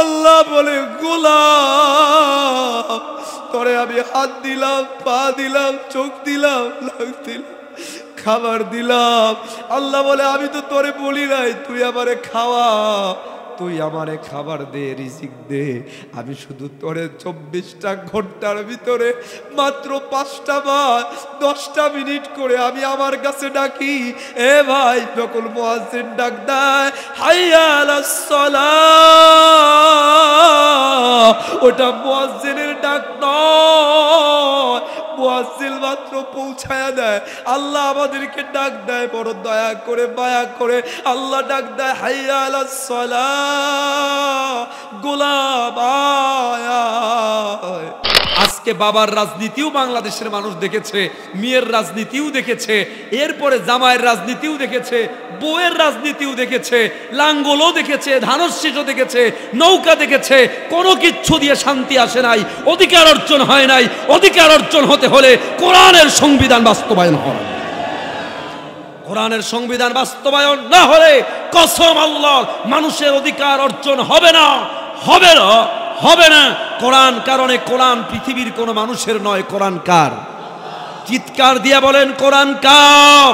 আল্লাহ বলে গোলাম তোরে আমি হাত দিলাম, পা দিলাম, চোখ দিলাম, নাক দিলাম, খাবার দিলাম। আল্লাহ বলে আমি তো তোরে বলি নাই তুই আমারে খাওয়া, তুই আমারে খাবার দে, রিজিক দে। আমি শুধু তোরে 24টা ঘন্টার ভিতরে মাত্র 5টা বা 10টা মিনিট করে আমি আমার কাছে ডাকি। এ ভাই যখন মুয়াজ্জিন ডাক দেয় হাইয়া আলাস সালাহ, ওটা মুয়াজ্জিনের ডাক নয়, মুয়াজ্জিন মাত্র পৌঁছায়া দেয়। আল্লাহ আমাদেরকে ডাক দেয় বড় দয়া করে, মায়া করে। আল্লাহ ডাক দেয় হাইয়া আলাস সালাহ, গোলাম আয়। আজকে বাবার রাজনীতিও বাংলাদেশের মানুষ দেখেছে, মেয়ের রাজনীতিও দেখেছে, এরপরে জামাইয়ের রাজনীতিও দেখেছে, বউয়ের রাজনীতিও দেখেছে, লাঙ্গলও দেখেছে, ধানশীষও দেখেছে, নৌকা দেখেছে। কোনো কিচ্ছু দিয়ে শান্তি আসে নাই, অধিকার অর্জন হয় নাই। অধিকার অর্জন হতে হলে কোরআনের সংবিধান বাস্তবায়ন হয়। কোরআনের সংবিধান বাস্তবায়ন না হলে কসম আল্লাহর মানুষের অধিকার অর্জন হবে না, হবে না, হবে না। কোরআন কারণে, কোরআন পৃথিবীর কোনো মানুষের নয়, কোরআন কার? চিৎকার দিয়ে বলেন কোরআন কার?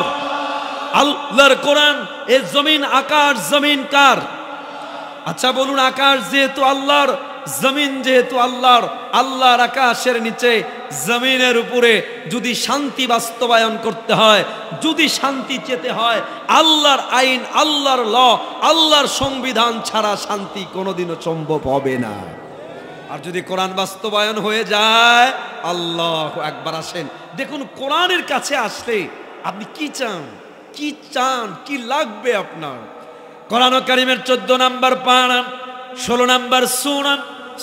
আল্লাহর কোরআন। এই জমিন, আকাশ জমিন কার? আচ্ছা বলুন, আকাশ যেহেতু আল্লাহর, জমিন যেহেতু আল্লাহর, আল্লাহর আকাশের নিচে জমিনের উপরে যদি শান্তি বাস্তবায়ন করতে হয়, যদি শান্তি চেতে হয়, আল্লাহর আইন, আল্লাহর ল, আল্লাহর সংবিধান ছাড়া শান্তি কোনোদিনও সম্ভব হবে না। আর যদি কোরআন বাস্তবায়ন হয়ে যায়, আল্লাহু আকবার। আসেন দেখুন, কোরআনের কাছে আসলে আপনি কি চান, কি চান, কি লাগবে আপনার? কোরআন কারীমের 14 নম্বর পারা, 16 নম্বর সূরা,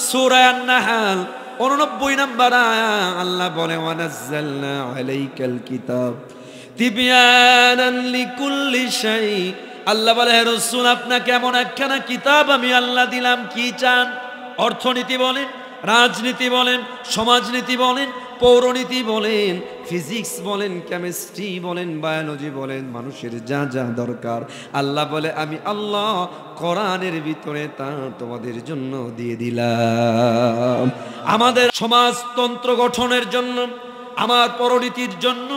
সূরা আন-নাহল 89 নম্বর আয়া, আল্লাহ বলে ওয়ানাজ্জালনা আলাইকাল কিতাব তিবয়ানান লিকুল্লি শাই। আল্লাহ বলে হে রাসূল, আপনাকে এমন একখানা কিতাব আমি আল্লাহ দিলাম। কি চান? অর্থনীতি বলেন, রাজনীতি বলেন, সমাজনীতি বলেন, পৌরনীতি বলেন, ফিজিক্স বলেন, কেমিস্ট্রি বলেন, বায়োলজি বলেন, মানুষের যা যা দরকার, আল্লাহ বলে আমি আল্লাহ কোরআনের ভিতরে তা তোমাদের জন্য দিয়ে দিলাম। আমাদের সমাজতন্ত্র গঠনের জন্য, আমার পৌরনীতির জন্য,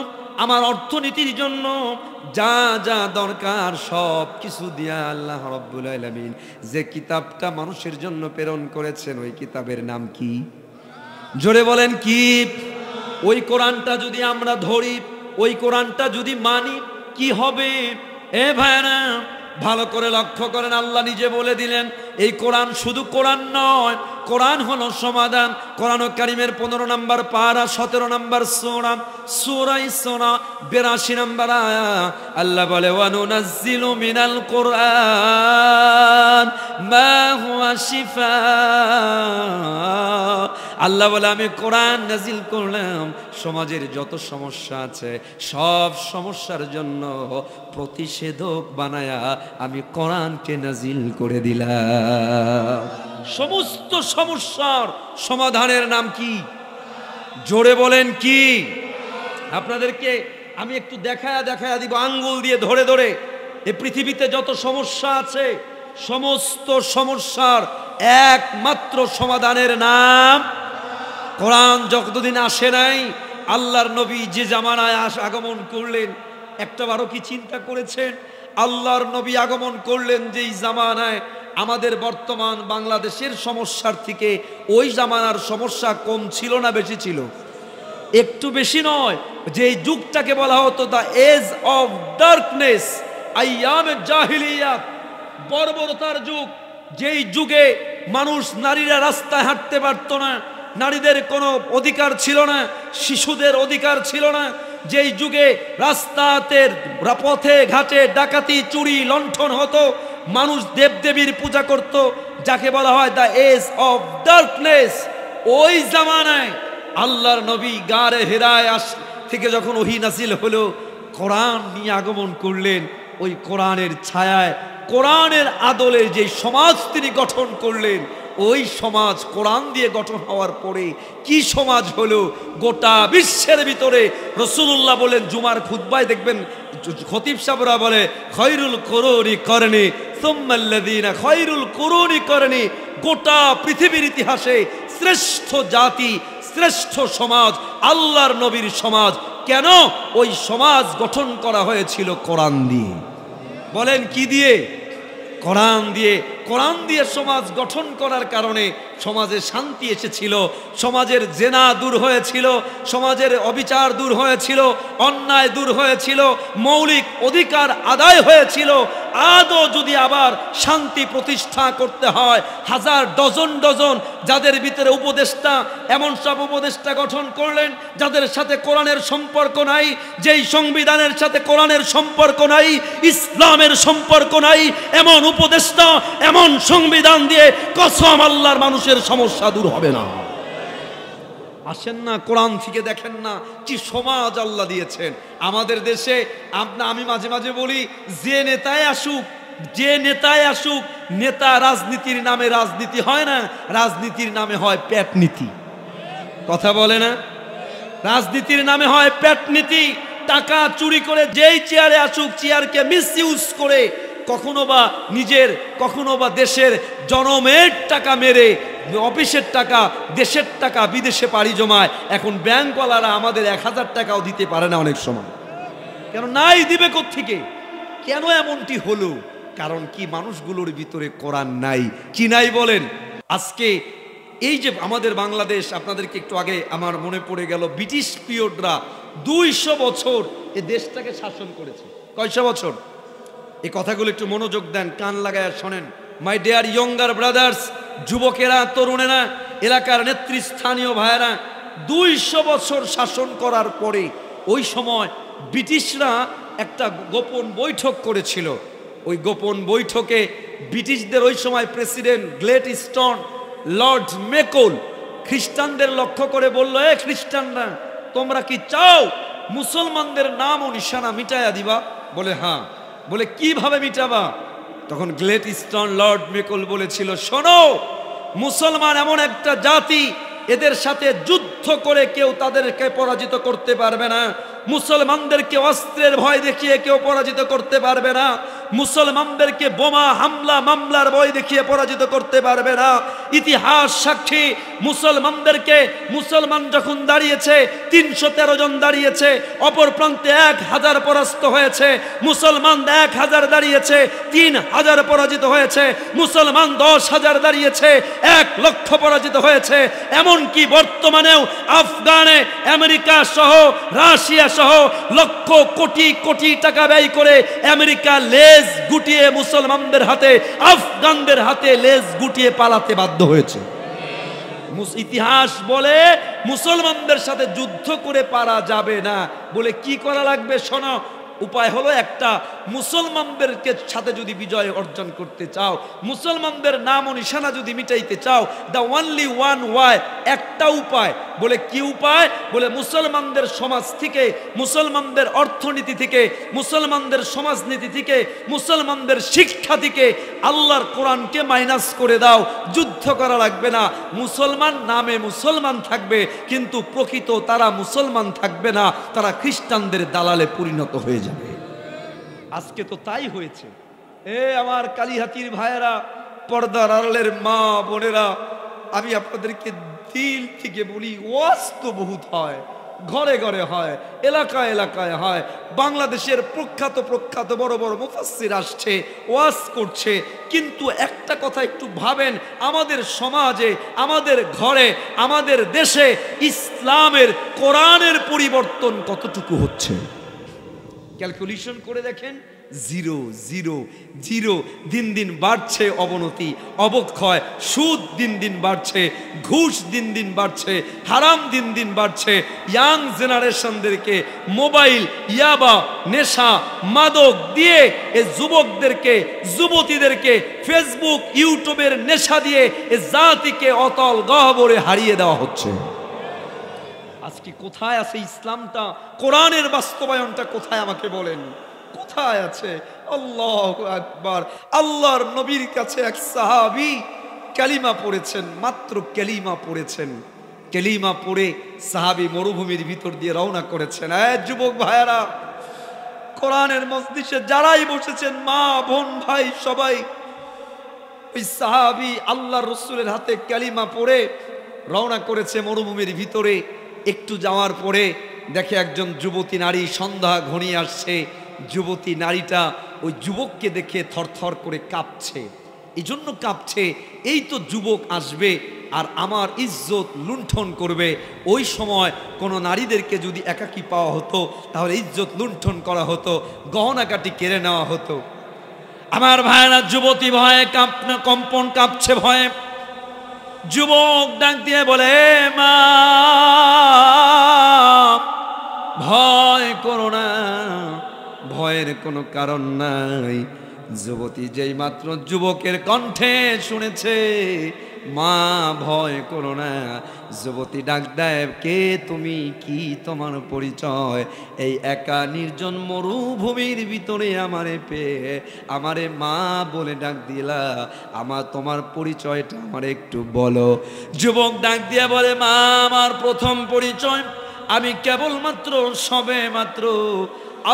আমার অর্থনীতির জন্য যা যা দরকার সব কিছু দিয়া আল্লাহ রাব্বুল আলামিন যে কিতাবটা মানুষের জন্য প্রেরণ করেছেন, ওই কিতাবের নাম কি? জোরে বলেন কি? ওই কোরআনটা যদি আমরা ধরি, ওই কোরআনটা যদি মানি, কি হবে? এ ভাইরা ভালো করে লক্ষ্য করেন, আল্লাহ নিজে বলে দিলেন এই কোরআন শুধু কোরআন নয়, কোরআন হলো সমাধান। কোরআন কারীমের 15 নম্বর পারা, 17 নম্বর সূরা, সূরা ইসরা 82 নম্বর আয়া, আল্লাহ বলে ওয়ানুনাজ্জিলু মিনাল কুরআন মা হুয়া শিফা। আল্লাহ বলে আমি কোরআন নাজিল করলাম, সমাজের যত সমস্যা আছে সব সমস্যার জন্য প্রতিষেধক বানায়া আমি কোরআনকে নাজিল করে দিলাম। সমস্ত সমস্যার সমাধানের নাম কি? জোরে বলেন কি? আপনাদেরকে আমি একটু দেখায়া দিব, আঙ্গুল দিয়ে ধরে ধরে। এই পৃথিবীতে যত সমস্যা আছে সমস্ত সমস্যার একমাত্র সমাধানের নাম কোরআন। যতদিন আসে নাই, আল্লাহর নবী যে জামানায় আগমন করলেন, একটাবারও কি চিন্তা করেছেন? আল্লাহর নবী আগমন করলেন যেই জামানায়, আমাদের বর্তমান বাংলাদেশের সমস্যার থেকে ওই জামানার সমস্যা কম ছিল না বেশি ছিল? একটু বেশি নয়। যেই যুগটাকে বলা হতো দ্য এজ অফ ডার্কনেস, আইয়ামে জাহিলিয়াত, বর্বরতার যুগ, যেই যুগে মানুষ, নারীরা রাস্তায় হাঁটতে পারত না, নারীদের কোনো অধিকার ছিল না, শিশুদের অধিকার ছিল না, যেই যুগে রাস্তাতে, পথে ঘাটে ডাকাতি, চুরি, লণ্ঠন হতো, মানুষ দেবদেবীর পূজা করত, যাকে বলা হয় দ্য এজ অফ ডার্কনেস, ওই জামানায় আল্লাহর নবী গারে হেরায় থেকে যখন ওহী নাজিল হলো, কোরআন নিয়ে আগমন করলেন, ওই কোরআনের ছায়ায়, কোরআনের আদলে যে সমাজ তিনি গঠন করলেন, ওই সমাজ কোরআন দিয়ে গঠন হওয়ার পরে কি সমাজ হলো গোটা বিশ্বের ভিতরে। রাসূলুল্লাহ বলেন, জুমার খুতবায় দেখবেন খতিব সাহেবরা বলে, খৈরুল কুরুনি করনি সুম্মাল্লাযীনা খৈরুল কুরুনি করনি। গোটা পৃথিবীর ইতিহাসে শ্রেষ্ঠ জাতি, শ্রেষ্ঠ সমাজ আল্লাহর নবীর সমাজ। কেন? ওই সমাজ গঠন করা হয়েছিল কোরআন দিয়ে। বলেন কি দিয়ে? কোরআন দিয়ে। কোরআন দিয়ে সমাজ গঠন করার কারণে সমাজে শান্তি এসেছিল, সমাজের জেনা দূর হয়েছিল, সমাজের অবিচার দূর হয়েছিল, অন্যায় দূর হয়েছিল, মৌলিক অধিকার আদায় হয়েছিল। আদৌ যদি আবার শান্তি প্রতিষ্ঠা করতে হয়, হাজার ডজন ডজন যাদের ভিতরে উপদেষ্টা, এমন সব উপদেষ্টা গঠন করলেন যাদের সাথে কোরআনের সম্পর্ক নাই, যেই সংবিধানের সাথে কোরআনের সম্পর্ক নাই, ইসলামের সম্পর্ক নাই, এমন উপদেষ্টা, এমন সংবিধান দিয়ে কসম আল্লাহর মানুষের সমস্যা দূর হবে না। আসেন না কোরআন থেকে দেখেন না কি সমাজ আল্লাহ দিয়েছেন আমাদের দেশে। আমি মাঝে মাঝে বলি, যে নেতায় আসুক, যে নেতায় আসুক, নেতা রাজনীতির নামে রাজনীতি হয় না, রাজনীতির নামে হয় পেটনীতি। কথা বলে না? রাজনীতির নামে হয় পেটনীতি। টাকা চুরি করে যেই চেয়ারে আসুক, চেয়ারকে মিসইউজ করে কখনো বা নিজের, কখনো বা দেশের জনমের টাকা মেরে, অফিসের টাকা, দেশের টাকা বিদেশে পাড়ি জমায়। এখন ব্যাংকওয়ালারা আমাদের 1000 টাকাও দিতে পারে না অনেক সময়। কেন নাই? দিবে কোত্থেকে? কেন এমনটি হলো? কারণ কি? মানুষগুলোর ভিতরে কোরআন নাই। কি নাই বলেন? আজকে এই যে আমাদের বাংলাদেশ, আপনাদেরকে একটু আগে আমার মনে পড়ে গেল, ব্রিটিশ পিরিয়ডরা 200 বছর এ দেশটাকে শাসন করেছে। কয়শো বছর? এই কথাগুলো একটু মনোযোগ দেন, কান লাগায় শোনেন। মাই ডিয়ার ইয়ঙ্গার ব্রাদার্স, যুবকেরা, তরুণেরা, এলাকার নেতৃস্থানীয় ভাইয়েরা, 200 বছর শাসন করার পরে ওই সময় ব্রিটিশরা একটা গোপন বৈঠক করেছিল। ওই গোপন বৈঠকে ব্রিটিশদের ওই সময় প্রেসিডেন্ট গ্লেডস্টোন, লর্ড মেকল খ্রিস্টানদের লক্ষ্য করে বলল, এ খ্রিস্টানরা, তোমরা কি চাও মুসলমানদের নাম ও নিশানা মিটাইয়া দিবা? বলে হ্যাঁ। বলে কিভাবে মিটাবা? তখন গ্লেডস্টোন, লর্ড মেকল বলেছিল, শোনো, মুসলমান এমন একটা জাতি, এদের সাথে যুদ্ধ করে কেউ তাদেরকে পরাজিত করতে পারবে না। মুসলমানদেরকে অস্ত্রের ভয় দেখিয়ে কেউ পরাজিত করতে পারবে না। মুসলমানদেরকে বোমা হামলা মামলার ভয় দেখিয়ে পরাজিত করতে পারবে না। ইতিহাস সাক্ষী, মুসলমানদেরকে, মুসলমান যখন দাঁড়িয়েছে 313 জন দাঁড়িয়েছে, অপর প্রান্তে 1000 পরাস্ত হয়েছে। মুসলমান 1000 দাঁড়িয়েছে, 3000 পরাজিত হয়েছে। মুসলমান 10,000 দাঁড়িয়েছে, 1 লক্ষ পরাজিত হয়েছে। এমনকি বর্তমানেও আফগানে আমেরিকা সহ, রাশিয়া সহ লক্ষ কোটি কোটি টাকা ব্যয় করে আমেরিকা লেজ গুটিয়ে মুসলমানদের হাতে, আফগানদের হাতে লেজ গুটিয়ে পালাতে বাধ্য হয়েছে। ইতিহাস বলে মুসলমানদের সাথে যুদ্ধ করে পারা যাবে না। বলে কি করা লাগবে? শোনো, উপায় হলো একটা, মুসলমানদেরকে সাথে যদি বিজয় অর্জন করতে চাও, মুসলমানদের নাম ও নিশানা যদি মিটাইতে চাও, দ্য অনলি ওয়ান ওয়াই, একটা উপায়। বলে কি উপায়? বলে মুসলমানদের সমাজ থেকে, মুসলমানদের অর্থনীতি থেকে, মুসলমানদের সমাজনীতি থেকে, মুসলমানদের শিক্ষা থেকে আল্লাহর কোরআনকে মাইনাস করে দাও। যুদ্ধ করা লাগবে না, মুসলমান নামে মুসলমান থাকবে, কিন্তু প্রকৃত তারা মুসলমান থাকবে না, তারা খ্রিস্টানদের দালালে পরিণত হয়ে যাবে। আজকে তো তাই হয়েছে। আমার কালিহাতির ভাইয়েরা, পর্দার আড়ালের মা বোনেরা, আমি আপনাদেরকে দিল থেকে বলি, ওয়াজ তো বহুত হয়, ঘরে ঘরে হয়, এলাকায় এলাকায় হয়। বাংলাদেশের প্রখ্যাত বড় বড় মুফাসসির আসছে, ওয়াজ করছে, কিন্তু একটা কথা একটু ভাবেন, আমাদের সমাজে, আমাদের ঘরে, আমাদের দেশে ইসলামের, কোরআনের পরিবর্তন কতটুকু হচ্ছে? ক্যালকুলেশন করে দেখেন, 0 0 0। দিন দিন বাড়ছে অবনতি, অবক্ষয়, সুদ দিন দিন বাড়ছে, ঘুষ দিন দিন বাড়ছে, হারাম দিন দিন বাড়ছে। ইয়াং জেনারেশনদেরকে মোবাইল, ইয়াবা, নেশা, মাদক দিয়ে এ যুবকদেরকে, যুবতীদেরকে ফেসবুক, ইউটিউবের নেশা দিয়ে এ জাতিকে অতল গহ্বরে হারিয়ে দেওয়া হচ্ছে। আজকে কোথায় আছে ইসলামটা? কোরআনের বাস্তবায়নটা কোথায় আমাকে বলেন, কোথায় আছে? আল্লাহু আকবার। আল্লাহর নবীর কাছে এক সাহাবী কালিমা পড়েছেন, মাত্র কালিমা পড়েছেন। কালিমা পড়ে সাহাবী মরুভূমির ভিতর দিয়ে রওনা করেছেন। যুবক ভাইয়ারা, কোরআনের মজলিসে যারাই বসেছেন, মা বোন ভাই সবাই, ওই সাহাবী আল্লাহর রাসূলের হাতে কালিমা পড়ে রওনা করেছে মরুভূমির ভিতরে। একটু যাওয়ার পরে দেখে একজন যুবতী নারী, সন্ধ্যা ঘনিয়ে আসছে। যুবতী নারীটা ওই যুবককে দেখে থরথর করে কাঁপছে। এই জন্য কাঁপছে, এই তো যুবক আসবে আর আমার ইজ্জত লুণ্ঠন করবে। ওই সময় কোনো নারীদেরকে যদি একাকী পাওয়া হতো তাহলে ইজ্জত লুণ্ঠন করা হতো, গহনাকাটি কেড়ে নেওয়া হতো। আমার ভাইরা, যুবতী ভয়ে কম্পন কাঁপছে ভয়ে। যুবক ডাক দিয়ে বলে, মা ভয় করো না, ভয়ের কোনো কারণ নাই। যুবতী যেই মাত্র যুবকের কণ্ঠে শুনেছে মা ভয় করো না, যুবতী ডাক দেয়, কে তুমি, কি তোমার পরিচয়? এই একা নির্জন মরুভূমির ভিতরে আমারে পেয়ে আমারে মা বলে ডাক দিলা, তোমার পরিচয়টা আমার একটু বলো। যুবক ডাক দিয়া বলে, মা আমার প্রথম পরিচয়, আমি কেবলমাত্র সবে মাত্র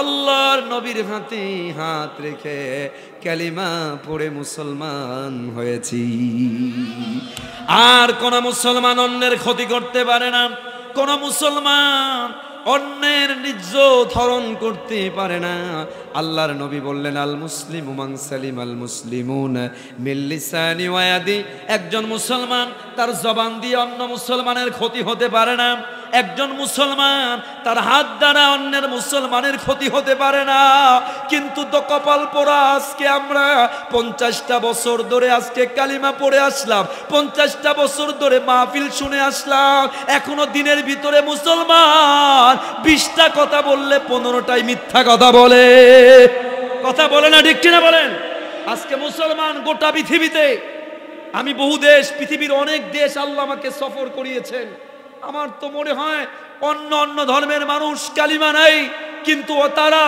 আল্লাহর নবীর হাতে হাত রেখে কালিমা পড়ে মুসলমান হয়েছি। আর কোন মুসলমান অন্যের ক্ষতি করতে পারে না, কোন মুসলমান অন্যের ইজ্জত হরণ করতে পারে না। আল্লাহর নবী বললেন, আল মুসলিমু মান সালিম আল মুসলিমুন মিন লিসানি ওয়া ইয়াদি। একজন মুসলমান তার জবান দিয়ে অন্য মুসলমানের ক্ষতি হতে পারে না। একজন মুসলমান তার হাত দ্বারা অন্যের মুসলমানের ক্ষতি হতে পারে না। কিন্তু তো কপাল পোড়া, আজকে আমরা 50টা বছর ধরে আজকে কালিমা পড়ে আসলাম, 50টা বছর ধরে মাহফিল শুনে আসলাম, এখনো দিনের ভিতরে মুসলমান 20টা কথা বললে 15টাই মিথ্যা কথা বলে। কথা বলে না, ঠিক কিনা বলেন? আজকে মুসলমান গোটা পৃথিবীতে, আমি বহু দেশ, পৃথিবীর অনেক দেশ আল্লাহ আমাকে সফর করিয়েছেন। আমার তো মনে হয় অন্য অন্য ধর্মের মানুষ কালিমা নাই, কিন্তু তারা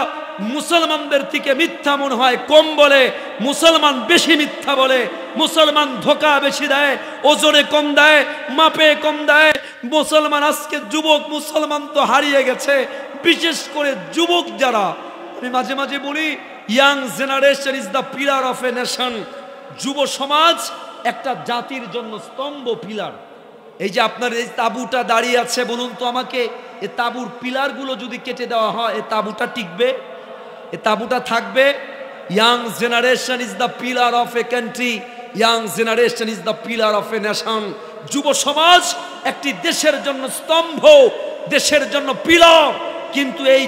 মুসলমানদের থেকে মিথ্যা মনে হয় কম বলে, মুসলমান বেশি মিথ্যা বলে, মুসলমান ধোঁকা বেশি দেয়, ওজনে কম দেয়, মাপে কম দেয়। মুসলমান আজকে যুবক মুসলমান তো হারিয়ে গেছে, বিশেষ করে যুবক যারা, আমি মাঝে মাঝে বলি, young generation is the pillar of a nation. যুব সমাজ একটা জাতির জন্য স্তম্ভ, পিলার। এই যে আপনার এই তাঁবুটা দাঁড়িয়ে আছে, বলুন তো আমাকে, এই তাঁবুর পিলারগুলো যদি কেটে দেওয়া হয়, এই তাঁবুটা টিকবে? এই তাঁবুটা থাকবে? Young generation is the pillar of a country, young generation is the pillar of a nation. যুব সমাজ একটি দেশের জন্য স্তম্ভ, দেশের জন্য পিলার। কিন্তু এই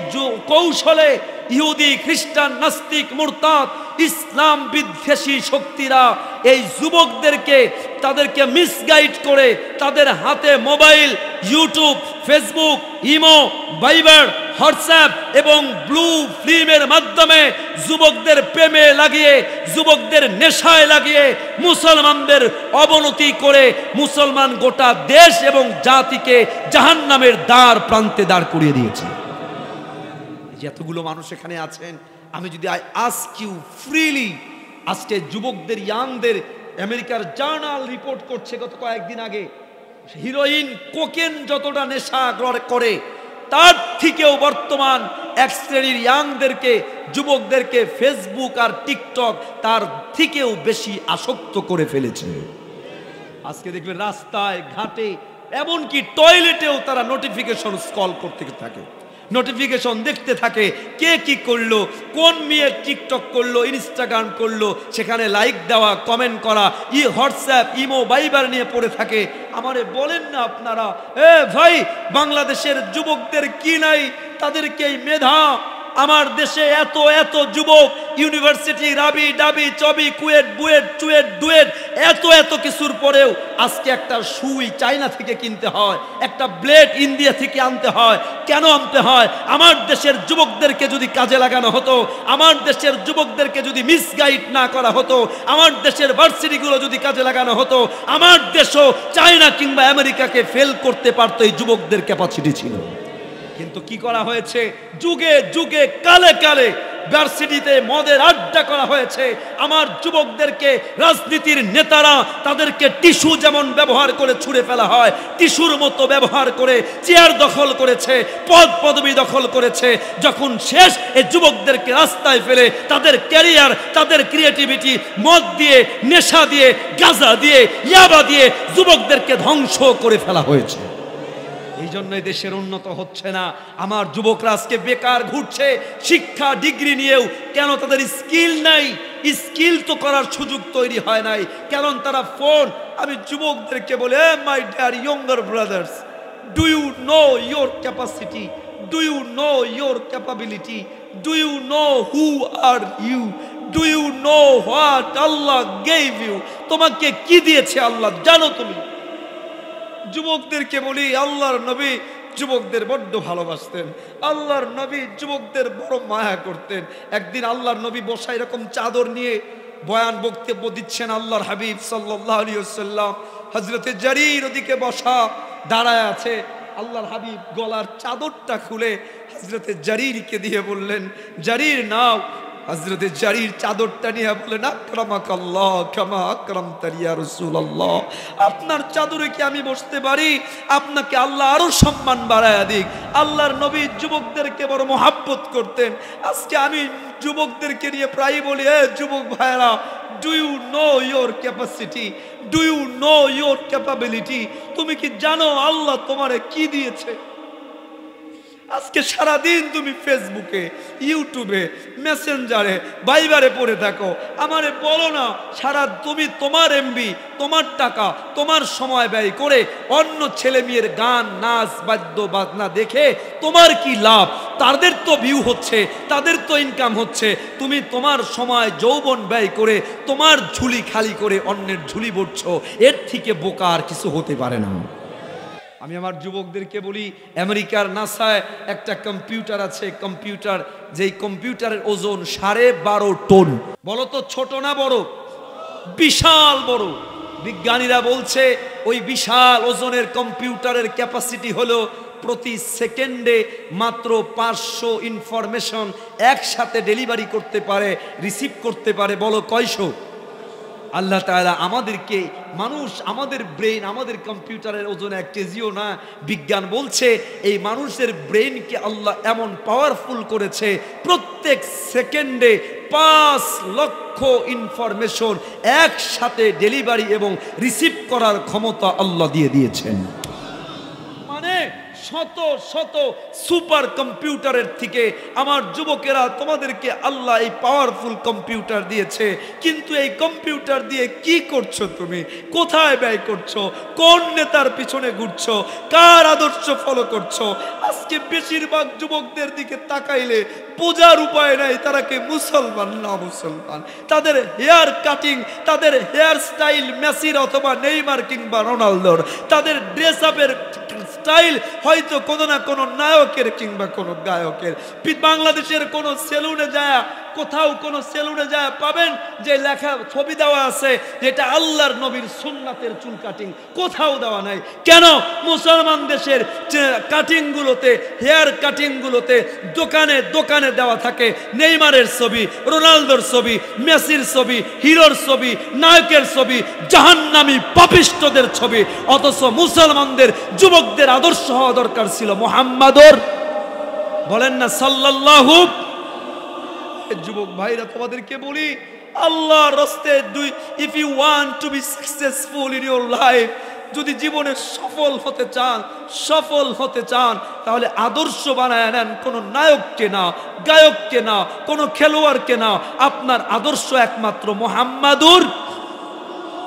কৌশলে ইহুদি, খ্রিস্টান, নাস্তিক, মুরতাদ, ইসলাম বিদ্বেষী শক্তিরা এই যুবকদেরকে, তাদেরকে মিসগাইড করে, তাদের হাতে mobile, YouTube, Facebook, imo, Viber, WhatsApp এবং ব্লু ফিল্মের মাধ্যমে যুবকদের প্রেমে লাগিয়ে, যুবকদের নেশায় লাগিয়ে মুসলমানদের অবনতি করে মুসলমান গোটা দেশ এবং জাতিকে জাহান্নামের দ্বার প্রান্তে দাঁড় করিয়ে দিয়েছে। এতগুলো মানুষ এখানে আছেন, আমি যদি আই আস্ক ইউ ফ্রিলি, আজকে যুবকদের, ইয়াংদের, আমেরিকার জার্নাল রিপোর্ট করছে গত কয়েকদিন আগে, হিরোইন, কোকেন যতটা নেশা করে, তার থেকেও বর্তমান এক শ্রেণীর ইয়াংদেরকে, যুবকদেরকে ফেসবুক আর টিকটক তার থেকেও বেশি আসক্ত করে ফেলেছে। আজকে দেখবেন রাস্তায় ঘাটে, এমনকি টয়লেটেও তারা নোটিফিকেশন স্ক্রল করতে থাকে, নোটিফিকেশন দেখতে থাকে, কে কি করলো, কোন মেয়ে টিকটক করলো, ইনস্টাগ্রাম করলো, সেখানে লাইক দেওয়া, কমেন্ট করা, হোয়াটসঅ্যাপ, ইমো, ভাইবার নিয়ে পড়ে থাকে। আমারে বলেন না আপনারা, ভাই, বাংলাদেশের যুবকদের কি নাই? তাদেরকে এই মেধা, আমার দেশে এত এত যুবক, ইউনিভার্সিটি, রাবি, ডাবি, চবি, কুয়েট, বুয়েট, চুয়েট, ডুয়েট, এত এত কিছুর পরেও আজকে একটা সুই চায়না থেকে কিনতে হয়, একটা ব্লেড ইন্ডিয়া থেকে আনতে হয়। কেন আনতে হয়? আমার দেশের যুবকদেরকে যদি কাজে লাগানো হতো, আমার দেশের যুবকদেরকে যদি মিসগাইড না করা হতো, আমার দেশের ভার্সিটিগুলো যদি কাজে লাগানো হতো, আমার দেশও চায়না কিংবা আমেরিকাকে ফেল করতে পারতো। এই যুবকদের ক্যাপাসিটি ছিল। কিন্তু কি করা হয়েছে, যুগে যুগে কালে কালে ভার্সিটিতে মদের আড্ডা করা হয়েছে। আমার যুবকদেরকে রাজনীতির নেতারা তাদেরকে টিস্যু যেমন ব্যবহার করে ছুঁড়ে ফেলা হয়, টিস্যুর মতো ব্যবহার করে চেয়ার দখল করেছে, পদ পদবি দখল করেছে। যখন শেষ, এই যুবকদেরকে রাস্তায় ফেলে তাদের ক্যারিয়ার, তাদের ক্রিয়েটিভিটি মদ দিয়ে, নেশা দিয়ে, গাঁজা দিয়ে, ইয়াবা দিয়ে যুবকদেরকে ধ্বংস করে ফেলা হয়েছে। এই জন্যই দেশের উন্নত হচ্ছে না। আমার যুবকরা আজকে বেকার ঘুরছে, শিক্ষা ডিগ্রি নিয়েও। কেন? তাদের স্কিল নাই। স্কিল তো করার সুযোগ তৈরি হয় নাই, কারণ তারা ফোন। আমি যুবকদেরকে বলে, my dear younger brothers, do you know your capacity? Do you know your capability? Do you know who are you? Do you know what Allah gave you? তোমাকে কি দিয়েছে আল্লাহ জানো তুমি? যুবকদেরকে বলি, আল্লাহর নবী যুবকদের বড্ড ভালোবাসতেন। আল্লাহর নবী যুবকদের বড় মায়া করতেন। একদিন আল্লাহর নবী বসা এরকম চাদর নিয়ে বয়ান বক্তব্য দিচ্ছেন। আল্লাহর হাবিব সাল্লাল্লাহু আলাইহি ওয়াসাল্লাম হযরতে জারীর ওদিকে বসা দাঁড়ায় আছে। আল্লাহর হাবিব গলার চাদরটা খুলে হযরতে জারীরকে দিয়ে বললেন, জারীর নাও। হযরতে জারীর চাদরটা নিয়ে বলেন, আকরামাকাল্লাহ কামা আকরামতা ইয়া রাসূলুল্লাহ, আপনার চাদরে কি আমি বসতে পারি? আপনাকে আল্লাহ আরো সম্মান বাড়ায়া দিক। আল্লাহর নবী যুবকদেরকে বড় মহব্বত করতেন। আজকে আমি যুবকদেরকে নিয়ে প্রায়ই বলি, যুবক ভাইরা, do you know your capacity? Do you know your capability? তুমি কি জানো আল্লাহ তোমারে কি দিয়েছে? আজকে সারাদিন তুমি ফেসবুকে, ইউটিউবে, মেসেঞ্জারে, ভাইবারে পড়ে থাকো। আমারে বলো না, সারা তুমি তোমার এমবি, তোমার টাকা, তোমার সময় ব্যয় করে অন্য ছেলে মেয়ের গান, নাচ, বাদ্য বাজনা দেখে তোমার কি লাভ? তাদের তো ভিউ হচ্ছে, তাদের তো ইনকাম হচ্ছে। তুমি তোমার সময় যৌবন ব্যয় করে তোমার ঝুলি খালি করে অন্যের ঝুলি ভরছো। এর থেকে বোকা আর কিছু হতে পারে না। আমি আমার যুবকদেরকে বলি, আমেরিকার নাসায় একটা কম্পিউটার আছে। কম্পিউটার, যেই কম্পিউটারের ওজন 12.5 টন। বলো তো ছোট না বড়? বিশাল বড়। বিজ্ঞানীরা বলছে ওই বিশাল ওজনের কম্পিউটারের ক্যাপাসিটি হলো প্রতি সেকেন্ডে মাত্র 500 ইনফরমেশন একসাথে ডেলিভারি করতে পারে, রিসিভ করতে পারে। বলো কয়শো? আল্লাহ তাআলা আমাদেরকে, মানুষ, আমাদের ব্রেন, আমাদের কম্পিউটারের ওজন 1 কেজিও না। বিজ্ঞান বলছে এই মানুষের ব্রেনকে আল্লাহ এমন পাওয়ারফুল করেছে, প্রত্যেক সেকেন্ডে 5 লক্ষ ইনফরমেশন একসাথে ডেলিভারি এবং রিসিভ করার ক্ষমতা আল্লাহ দিয়ে দিয়েছেন। মানে শত শত সুপার কম্পিউটারের থেকে আমার যুবকেরা, তোমাদেরকে আল্লাহ এই পাওয়ারফুল কম্পিউটার দিয়েছে। কিন্তু এই কম্পিউটার দিয়ে কি করছো তুমি? কোথায় ব্যয় করছো? কোন নেতার পিছনে ঘুরছো? কার আদর্শ ফলো করছো? আজকে বেশিরভাগ যুবকদের দিকে তাকাইলে বোঝার উপায় নাই তারা কে মুসলমান না মুসলমান। তাদের হেয়ার কাটিং, তাদের হেয়ার স্টাইল মেসির অথবা নেইমার কিংবা রোনালদোর। তাদের ড্রেস আপের স্টাইল হয়তো কোনো না কোনো নায়কের কিংবা কোনো গায়কের। বাংলাদেশের কোনো সেলুনে যায়, কোথাও কোনো সেলুনে যায় পাবেন যে লেখা ছবি দেওয়া আছে যেটা আল্লাহর নবীর সুন্নাতের চুল কাটিং? কোথাও দেওয়া নাই। কেন? মুসলমান দেশের কাটিংগুলোতে, হেয়ার কাটিংগুলোতে দোকানে দোকানে দেওয়া থাকে নেইমারের ছবি, রোনালদোর ছবি, মেসির ছবি, হিরোর ছবি, নায়কের ছবি, জাহান্নামী পাপিষ্ঠদের ছবি। অথচ মুসলমানদের যুবকদের আদর্শ হওয়া দরকার ছিল মুহাম্মাদুর, বলেন না সাল্লাল্লাহু। যুবক ভাইরা, তোমাদেরকে বলি, আল্লাহর রাস্তায় if you want to be successful in your life, যদি জীবনে সফল হতে চান তাহলে আদর্শ বানায় নেন কোনো নায়ককে না, গায়ককে না, কোনো খেলোয়াড়কে না। আপনার আদর্শ একমাত্র মুহাম্মাদুর।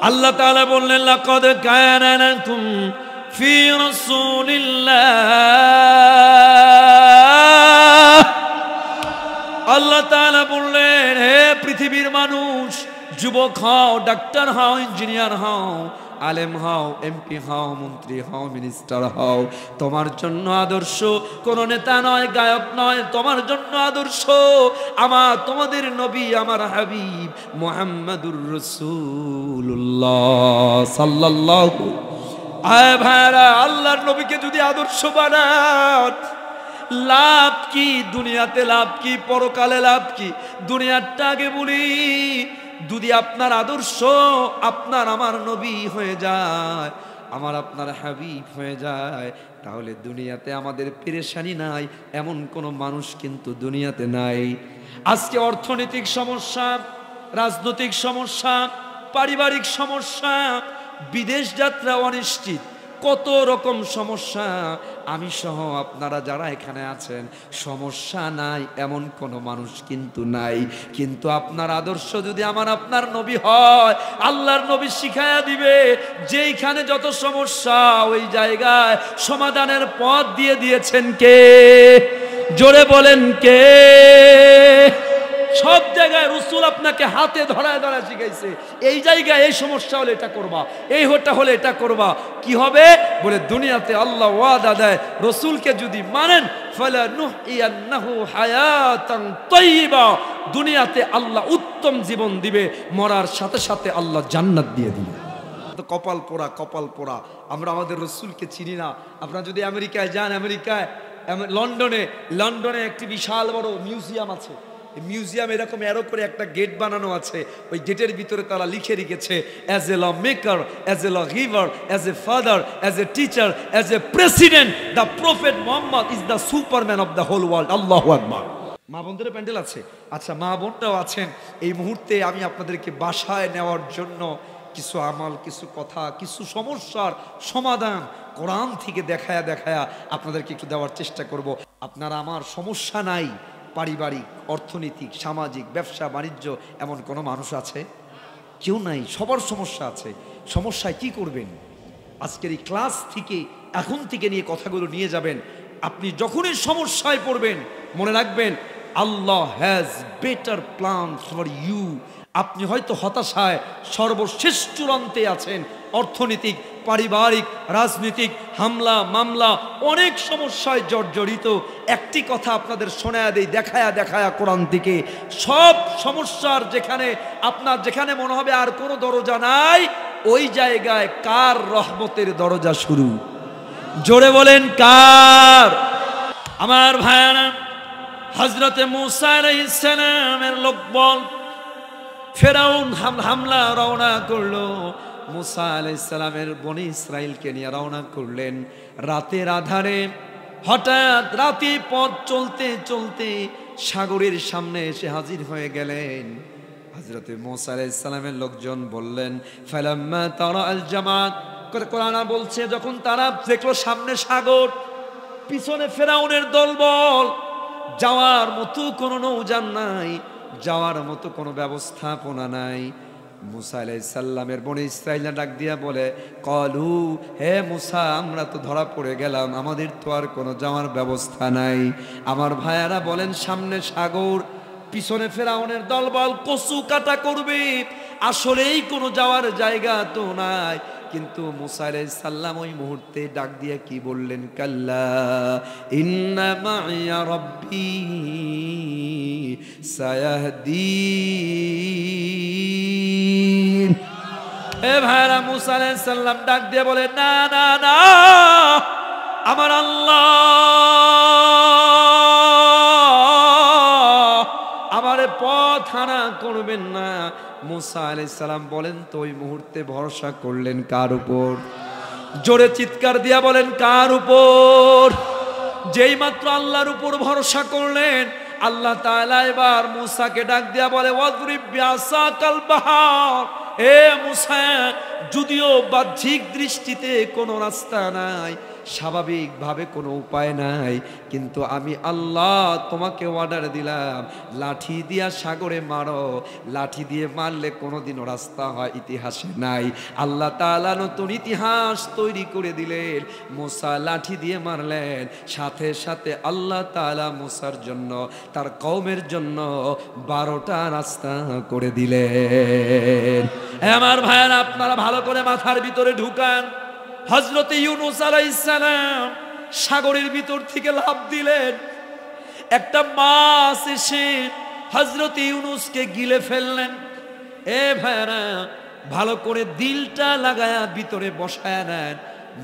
আল্লাহ তাআলা বললেন, লাকাদ কানা লাকুম ফি রাসূলিল্লাহ। আল্লাহ তাআলা বললেন, হে পৃথিবীর মানুষ, যুবক হও, ডাক্তার হও, ইঞ্জিনিয়ার হও, আলেম হও, এমপি হও, মন্ত্রী হও, মিনিস্টার হও, তোমার জন্য আদর্শ কোনো নেতা নয়, গায়ক নয়। তোমার জন্য আদর্শ তোমাদের নবী, আমার হাবিব মুহাম্মাদুর রাসূলুল্লাহ সাল্লাল্লাহু। আয় ভাইরা, আল্লাহর নবীকে যদি আদর্শ বানান, লাভ কি, দুনিয়াতে লাভ কি, পরকালে লাভ কি? দুনিয়ারটা আগে বলি। যদি আপনার আদর্শ আপনার আমার নবী হয়ে যায়, আমার আপনার হাবিব হয়ে যায়, তাহলে দুনিয়াতে আমাদের পেরেশানি নাই, এমন কোনো মানুষ কিন্তু দুনিয়াতে নাই। আজকে অর্থনৈতিক সমস্যা, রাজনৈতিক সমস্যা, পারিবারিক সমস্যা, বিদেশ যাত্রা অনিশ্চিত, কত রকম সমস্যা। আমি সহ আপনারা যারা এখানে আছেন, সমস্যা নাই এমন কোনো মানুষ কিন্তু নাই। কিন্তু আপনার আদর্শ যদি আমার আপনার নবী হয়, আল্লাহর নবী শিখায়া দিবে যেইখানে যত সমস্যা ওই জায়গায় সমাধানের পথ দিয়ে দিয়েছেন কে? জোরে বলেন কে? সব জায়গায় রাসূল আপনাকে হাতে ধরায় ধরায় শিখাইছে, এই জায়গায় এই সমস্যা হলে এটা করবা, এই হটা হলে এটা করবা। কি হবে বলে দুনিয়াতে আল্লাহ ওয়াদা দেয়, রাসূলকে যদি মানেন ফালানুহিয়ান্নাহু হায়াতান তাইয়্যিবা, দুনিয়াতে আল্লাহ উত্তম জীবন দিবে, মরার সাথে সাথে আল্লাহ জান্নাত দিয়ে দিবে। তো কপাল পোড়া, কপাল পোড়া, আমরা আমাদের রাসূলকে চিনি না। আপনারা যদি আমেরিকায় যান, আমেরিকায় লন্ডনে একটি বিশাল বড় মিউজিয়াম আছে। মিউজিয়াম এরকম এরো করে একটা গেট বানানো আছে, ওই গেটের ভিতরে তারা লিখে রেখেছে, as a law maker, as a law giver, as a father, as a teacher, as a president, the prophet Muhammad is the superman of the whole world. আল্লাহু আকবার। মা বোনদের প্যান্ডেল আছে? আচ্ছা, মা বোনরাও আছেন। এই মুহূর্তে আমি আপনাদেরকে বাসায় নেওয়ার জন্য কিছু আমল, কিছু কথা, কিছু সমস্যার সমাধান কোরআন থেকে দেখায়া দেখায়া আপনাদেরকে একটু দেওয়ার চেষ্টা করব। আপনারা আমার সমস্যা নাই, পারিবারিক, অর্থনৈতিক, সামাজিক, ব্যবসা বাণিজ্য, এমন কোনো মানুষ আছে? কেউ নাই, সবার সমস্যা আছে। সমস্যায় কি করবেন? আজকের এই ক্লাস থেকে, এখন থেকে নিয়ে কথাগুলো নিয়ে যাবেন। আপনি যখনই সমস্যায় পড়বেন, মনে রাখবেন Allah has better plan for you. আপনি হয়তো হতাশায় সর্বশেষ চূড়ান্তে আছেন, অর্থনৈতিক, পারিবারিক, রাজনৈতিক, হামলা মামলা, অনেক সমস্যায় জর্জরিত। একটি কথা আপনাদের শোনায়া দেই, দেখায়া দেখায়া কোরআন থেকে, সব সমস্যার যেখানে আপনার যেখানে মনে হবে আর কোনো দরজা নাই, ওই জায়গায় কার রহমতের দরজা শুরু? জোরে বলেন কার? আমার ভাইয়ারা, হযরতে মূসা আলাইহিস সালামের লোকবল ফেরাউন হামলা রওনা করলো। মূসা আলাইহিস সালামের বনি ইসরাইলকে নিয়ে রওনা করলেন রাতের আধারে। হঠাৎ রাতে পথ চলতে চলতে সাগরের সামনে এসে হাজির হয়ে গেলেন। হযরতে মূসা আলাইহিস সালামের লোকজন বললেন, ফালাম্মা তারা আল জামাত, কোরআন বলছে যখন তারা দেখলো সামনে সাগর, পিছনে ফেরাউনের দলবল, যাওয়ার মতো কোনো নৌযান নাই, যাওয়ার মতো কোনো ব্যবস্থাপনা নাই। মূসা আলাইহিস সালামের বনি ইসরাইলরা ডাক দিয়া বলে, কলু, হে মূসা, আমরা তো ধরা পড়ে গেলাম, আমাদের তো আর কোনো যাওয়ার ব্যবস্থা নাই। আমার ভাইয়ারা বলেন, সামনে সাগর, পিছনে ফেরাউনের দলবল কচু কাটা করবে, আসলেই কোনো যাওয়ার জায়গা তো নাই। কিন্তু মূসা আলাইহিস সালাম ওই মুহূর্তে ডাক দিয়ে কি বললেন? কাল্লা ইন্না মাইয়া রাব্বি সায়াহদিন। এ ভাইরা, মূসা আলাইহিস সালাম ডাক দিয়ে বলে, না না না, আমার আল্লাহ আমারে পথ হারা করবেন না। মূসা আলাইহিস সালাম বলেন তো ওই মুহূর্তে ভরসা করলেন কার উপর? জোরে চিৎকার দিয়া বলেন কার উপর? যেই মাত্র আল্লাহর উপর ভরসা করলেন, আল্লাহ তাআলা এবার মূসাকে ডাক দিয়া বলে, ওয়াদরিব বিআসাকাল বাহর। এ মূসা, যদিও বাহ্যিক দৃষ্টিতে কোনো রাস্তা নাই, স্বাভাবিকভাবে কোনো উপায় নাই, কিন্তু আমি আল্লাহ তোমাকে অর্ডার দিলাম, লাঠি দিয়া সাগরে মারো। লাঠি দিয়ে মারলে কোনোদিনও রাস্তা হয় ইতিহাসে নাই। আল্লাহ তাআলা নতুন ইতিহাস তৈরি করে দিলেন। মূসা লাঠি দিয়ে মারলেন, সাথে সাথে আল্লাহ তাআলা মূসার জন্য, তার কওমের জন্য 12টা রাস্তা করে দিলেন। আমার ভাইয়েরা, আপনারা ভালো করে মাথার ভিতরে ঢুকান। হযরতে ইউনূস আলাইহিস সালাম সাগরের ভিতর থেকে লাফ দিলেন, একটা মাছ এসে হযরতে ইউনূসকে গিলে ফেললেন। এ ভাইরা, ভালো করে দিলটা লাগায়া ভিতরে বসায় নেন।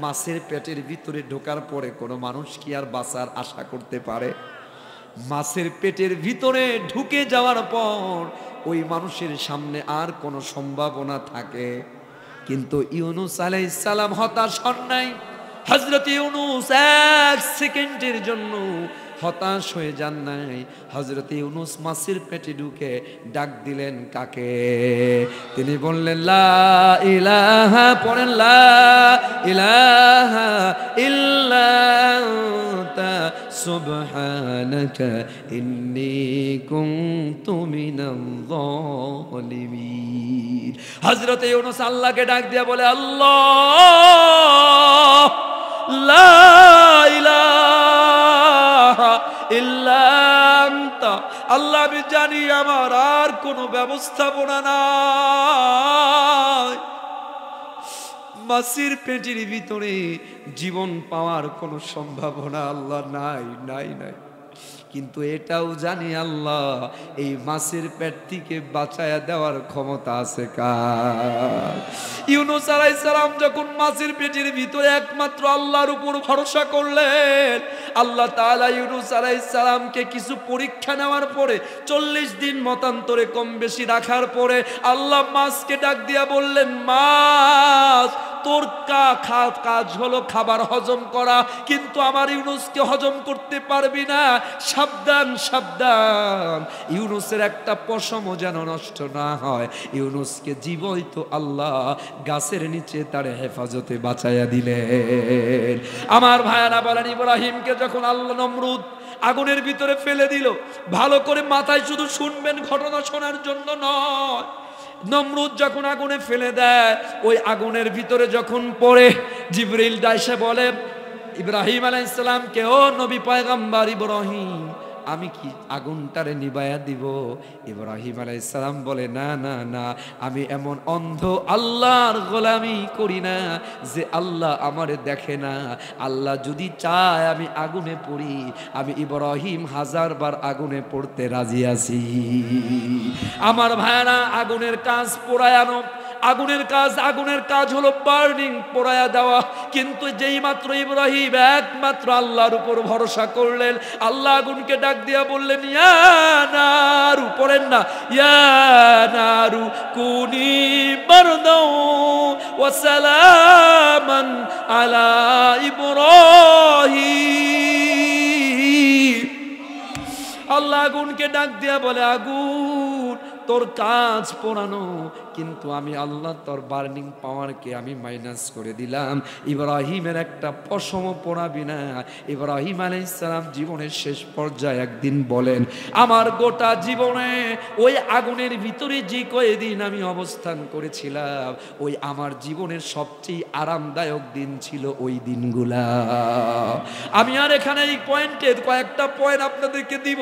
মাছের পেটের ভিতরে ঢোকার পরে কোনো মানুষ কি আর বাঁচার আশা করতে পারে? মাছের পেটের ভিতরে ঢুকে যাওয়ার পর ওই মানুষের সামনে আর কোনো সম্ভাবনা থাকে? কিন্তু ইউনুস আলাইহিস সালাম হতাশ হন নাই। হযরত ইউনুস এক সেকেন্ডের জন্য হতাশ হয়ে যান নাই। হযরত ইউনুস মাছের পেটে ঢুকে ডাক দিলেন কাকে? তিনি বললেন লা ইলাহা, পড়েন লা ইলাহা ইল্লা আনতা সুবহানাকা ইন্নী কুনতু মিনাল যালিমিন। হযরত ইউনুস আল্লাহকে ডাক দিয়া বলে আল্লাহ লা ইলাহা ইল্লা আনতা, আল্লাহ আমি জানি আমার আর কোনো ব্যবস্থাপনা নাই, মাছের পেটের ভিতরে জীবন পাওয়ার কোনো সম্ভাবনা আল্লাহ নাই নাই নাই। কিন্তু এটাও জানি আল্লাহ এই মাছের পেট থেকে বাঁচায়া দেওয়ার ক্ষমতা আছে কার? ইউনুস আলাইহিস সালাম যখন মাছের পেটের ভিতরে একমাত্র আল্লাহর উপর ভরসা করলেন, আল্লাহ তাআলা ইউনুস আলাইহিস সালামকে কিছু পরীক্ষা নেওয়ার পরে 40 দিন মতান্তরে কম বেশি রাখার পরে আল্লাহ মাছকে ডাক দিয়া বললেন, মাছ তোর কাজ হলো খাবার হজম করা, কিন্তু আমার ইউনুসকে হজম করতে পারবি না। সাবধান সাবধান, ইউনুসের একটা পশমও যেন নষ্ট না হয়। ইউনুসকে জীবন্ত আল্লাহ গাছের নিচে তার হেফাজতে বাঁচাইয়া দিলেন। আমার ভাইয়ারা বলেন, ইব্রাহিমকে যখন আল্লাহ নমরুদ আগুনের ভিতরে ফেলে দিল, ভালো করে মাথায় শুধু শুনবেন, ঘটনা শোনার জন্য নয়। নমরুদ যখন আগুনে ফেলে দেয়, ওই আগুনের ভিতরে যখন পড়ে, জিবরিল এসে বলে ইব্রাহিম আলাইহিস সালামকে, ও নবী পয়গম্বর ইব্রাহিম, আমি কি আগুনটারে নিবাইয়া দিব? ইব্রাহিম আলাইহিস সালাম বলে, না না না, আমি এমন অন্ধ আল্লাহর গোলামি করি না যে আল্লাহ আমারে দেখে না। আল্লাহ যদি চায় আমি আগুনে পড়ি, আমি ইব্রাহিম 1000 বার আগুনে পড়তে রাজি আছি। আমার ভাইরা, আগুনের কাজ পোড়ায়ানো, আগুনের কাজ হলো বার্নিং, পোড়ায়া দেওয়া। কিন্তু যেই মাত্র ইব্রাহিম একমাত্র আল্লাহর উপর ভরসা করলেন, আল্লাহ আগুনকে ডাক দিয়া বললেন, ইয়া নারু, পড়েন না, ইয়া নারু কুনি বারদাও ওয়া সালামান আলা ইব্রাহিম। আল্লাহ আগুনকে ডাক দিয়া বলে, আগুন তোর কাজ পোড়ানো, কিন্তু আমি আল্লাহ তোর বার্নিং পাওয়ারকে আমি মাইনাস করে দিলাম। ইব্রাহিমের একটা পশমও পোড়াবি না। ইব্রাহিম আলাইহিস সালাম জীবনের শেষ পর্যায়ে একদিন বলেন, আমার গোটা জীবনে ওই আগুনের ভিতরে যে কয়েকদিন আমি অবস্থান করেছিলাম, ওই আমার জীবনের সবচেয়ে আরামদায়ক দিন ছিল ওই দিনগুলা। আমি আর এখানে এই পয়েন্টের কয়েকটা পয়েন্ট আপনাদেরকে দিব।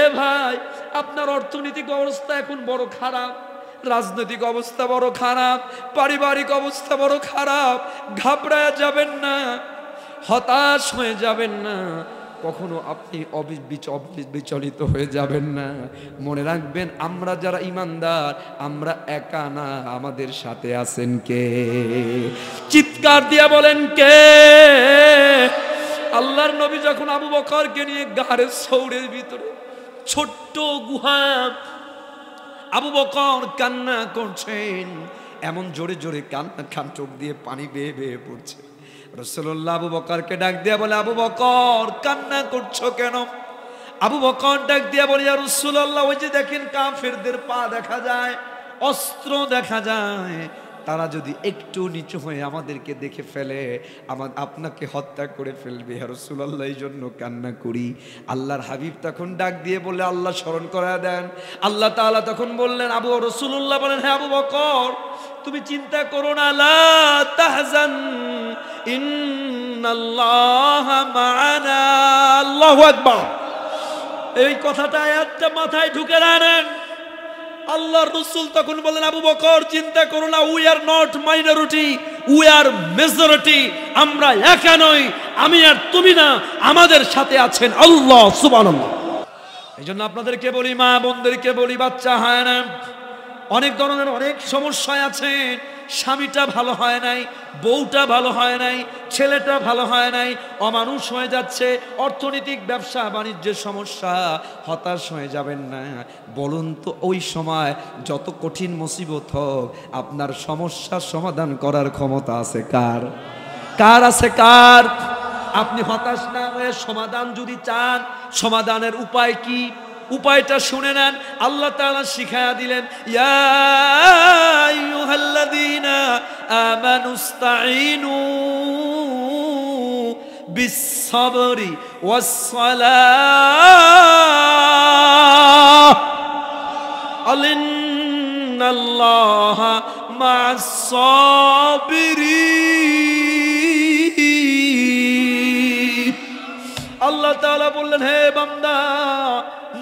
এ ভাই, আপনার অর্থনৈতিক অবস্থা এখন বড় খারাপ, রাজনৈতিক অবস্থা বড় খারাপ, পারিবারিক অবস্থা বড় খারাপ, ঘাবড়ায় যাবেন না, হতাশ হয়ে যাবেন না, কখনো আপনি বিচলিত হয়ে যাবেন না। মনে রাখবেন, আমরা যারা ইমানদার, আমরা একা না, আমাদের সাথে আছেন কে? চিৎকার দিয়া বলেন কে? আল্লাহর নবী যখন আবু বকরকে নিয়ে গাড়ের সৌরের ভিতরে ছোট্ট গুহা, আবু বকর কান্না করছেন, এমন জোরে জোরে কান্না, খান চোখ দিয়ে পানি বেয়ে বেয়ে পড়ছে। রাসূলুল্লাহ আবু বকরকে ডাক দিয়া বলে, আবু বকর কান্না করছো কেন? আবু বকর ডাক দিয়া বলে, ইয়া রাসূলুল্লাহ, ওই যে দেখেন কাফেরদের পা দেখা যায়, অস্ত্র দেখা যায়, তারা যদি একটু নিচু হয়ে আমাদেরকে দেখে ফেলে, আপনাকে হত্যা করে ফেলবে। ইয়া রাসূলুল্লাহ, এই জন্য কান্না করি। আল্লাহর হাবিব তখন ডাক দিয়ে বলে, আল্লাহ স্মরণ করায় দেন। আল্লাহ তাআলা তখন বললেন, আবু রাসূলুল্লাহ বলেন, হ্যাঁ আবু বকর, তুমি চিন্তা করো না, লা তাহজান ইন্নাল্লাহা মা'ানা। আল্লাহু আকবার। এই কথাটা, আয়াতটা মাথায় ঢুকে রাখেন। আল্লাহর রাসূল তখন বলেন, আবু বকর চিন্তা করো না, we are not minority, we are majority. আমরা একা নই, আমি আর তুমি না, আমাদের সাথে আছেন আল্লাহ সুবহানাল্লাহ। এই জন্য আপনাদেরকে বলি, মা বোনদেরকে বলি, বাচ্চা হয় না, অনেক ধরনের অনেক সমস্যায় আছেন, স্বামীটা ভালো হয় নাই, বউটা ভালো হয় নাই, ছেলেটা ভালো হয় নাই, অমানুষ হয়ে যাচ্ছে, অর্থনৈতিক ব্যবসা বাণিজ্যের সমস্যা, হতাশ হয়ে যাবেন না। বলুন তো ওই সময় যত কঠিন মুসিবত হোক, আপনার সমস্যার সমাধান করার ক্ষমতা আছে কার? কার আছে? কার? আপনি হতাশ না হয়ে সমাধান যদি চান, সমাধানের উপায় কি? উপায়টা শুনে নেন। আল্লাহ তাআলা শিখায়া দিলেন, ইয়া আইয়ুহাল্লাযীনা আমানুস্তাঈনু বিস-সাবরি ওয়াস-সালাহ ইন্নাল্লাহা মা'আস-সাবিরিন। আল্লাহ তাআলা বললেন, হে বান্দা,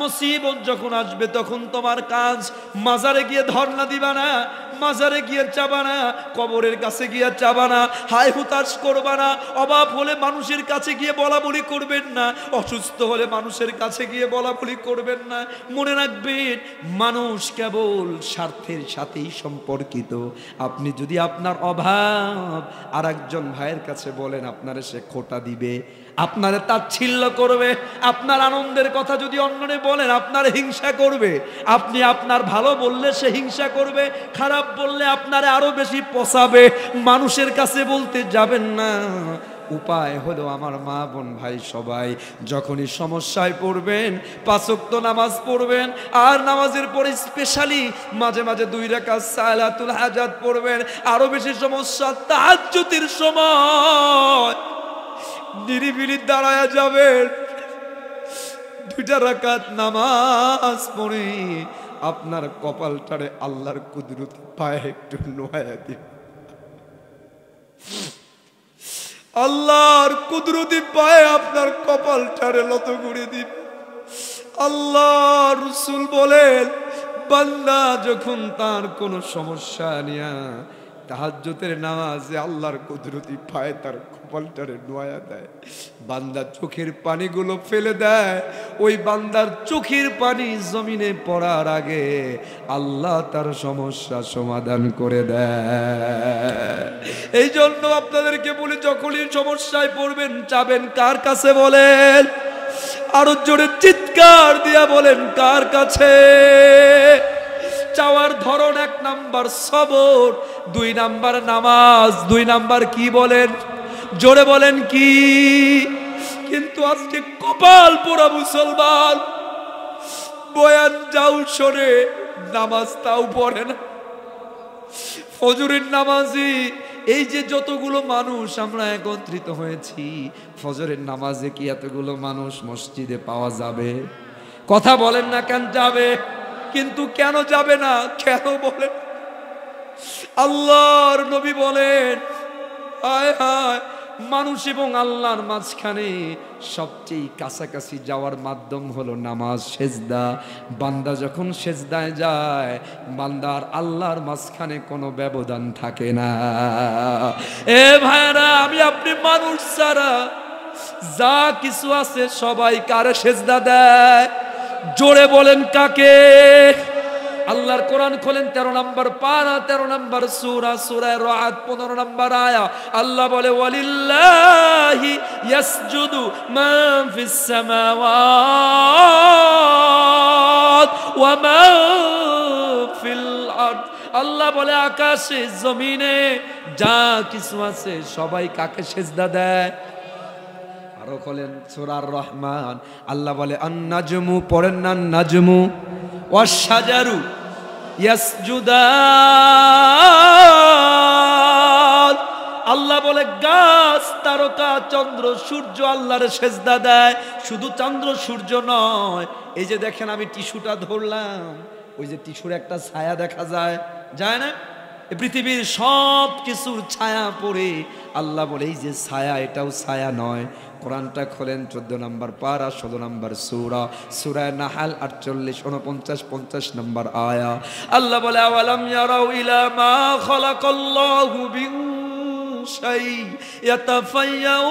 মুসিবত যখন আসবে তখন তোমার কাজ মাজারে গিয়ে ধর্ণা দিবা না, মাজারে গিয়ে চাবা না, কবরের কাছে গিয়ে চাবা না, হায় হুতাশ করবা না, অভাব হলে মানুষের কাছে গিয়ে বলা বলি করবেন না, অসুস্থ হলে মানুষের কাছে গিয়ে বলা বলি করবেন না। মনে রাখবেন, মানুষ কেবল স্বার্থের সাথেই সম্পর্কিত। আপনি যদি আপনার অভাব আর একজন ভাইয়ের কাছে বলেন, আপনারে সে খোটা দিবে, আপনারে তাচ্ছিল্য করবে। আপনার আনন্দের কথা যদি অন্যরে বলেন, আপনার হিংসা করবে। আপনি আপনার ভালো বললে সে হিংসা করবে, খারাপ বললে আপনারে আরো বেশি পচাবে। মানুষের কাছে বলতে যাবেন না। উপায় হলো, আমার মা বোন ভাই সবাই যখনই সমস্যায় পড়বেন, 5 ওয়াক্ত নামাজ পড়বেন, আর নামাজের পরে স্পেশালি মাঝে মাঝে 2 রাকাত সালাতুল হাজাত পড়বেন। আরো বেশি সমস্যা, তাহাজ্জুদের সময় নিরিবিলি দাঁড়ায়া যাবেন, 2টা রাকাত নামাজ পড়ে আপনার কপালটারে আল্লাহর কুদরতি পায়ে একটু নোয়া দিন। আল্লাহর কুদরতি পায়ে আপনার কপালটারে লত করে দিন। আল্লাহ রাসূল বলেন, বান্দা যখন তার কোনো সমস্যা নিয়া তাহাজ্জুদের নামাজে আল্লাহর কুদরতি পায়ে তার কপালটারে নোয়া দেয়, বান্দা চোখের পানিগুলো ফেলে দেয়, ওই বান্দার চোখের পানি জমিনে পড়ার আগে আল্লাহ তার সমস্যা সমাধান করে দেয়। এই জন্য আপনাদেরকে বলি, যখনই সমস্যায় পড়বেন, চাবেন কার কাছে বলেন? আরো জোরে চিৎকার দিয়া বলেন, কার কাছে? চাওয়ার ধরন 1 নাম্বার সবর, 2 নাম্বার নামাজ, 2 নাম্বার কি বলেন? জোরে বলেন কি? কিন্তু আজকে কপাল পোড়া মুসলমান, বয়ান যাও শোনে, নামাজ তাও পড়ে না। ফজরের নামাজি, এই যে যতগুলো মানুষ আমরা একত্রিত হয়েছি, ফজরের নামাজে কি এতগুলো মানুষ মসজিদে পাওয়া যাবে? কথা বলেন না কেন যাবে? কিন্তু কেন যাবে না? কেন বলেন? আল্লাহর নবী বলেন, হায় হায়, মানুষ এবং আল্লাহর মাঝখানে সবচেয়ে কাছাকাছি যাওয়ার মাধ্যম হলো নামাজ, সেজদা। বান্দা যখন সেজদায় যায়, বান্দার আল্লাহর মাঝখানে কোনো ব্যবধান থাকে না। এ ভাইরা, আমি আপনি মানুষ ছাড়া যা কিছু আছে সবাই কারে সেজদা দেয়? জোরে বলেন কাকে? আল্লাহর কোরআন খোলেন 13 নম্বর পারা, 13 নম্বর সূরা, সূরা রাআদ 15 নম্বর আয়া। আল্লাহ বলে, ওয়ালিল্লাহি ইয়াসজুদু মা ফিস সামাওয়াত ওয়া মা ফিল আরদ। আল্লাহ বলে, আকাশে জমিনে যা কিছু আছে সবাই কাকে সেজদা দেয়? আরো খোলেন সূরা রহমান, আল্লাহ বলে, আন-নাজমু, পড়েন না নাজমু, ওয়াশ-শাজারু ইয়াসজুদান। আল্লাহ বলে, গাছ, তারকা, চন্দ্র, সূর্য আল্লাহর সেজদা দেয়। শুধু চন্দ্র সূর্য নয়, এই যে দেখেন আমি টিস্যুটা ধরলাম, ওই যে টিস্যুর একটা ছায়া দেখা যায়, যায় না? পৃথিবীর সব কিছুর ছায়া পড়ে, আল্লাহ বলে এই যে ছায়া, এটাও ছায়া নয়। কোরআনটা খোলেন 14 নম্বর পারা, 16 নম্বর সূরা, সূরা নাহাল 48, 49, 50 নম্বর আয়া। আল্লাহ বলে, আওয়ালাম ইয়ারাউ ইলা মা খালাকাল্লাহু বিন শাই ইয়াতাফায়্যাউ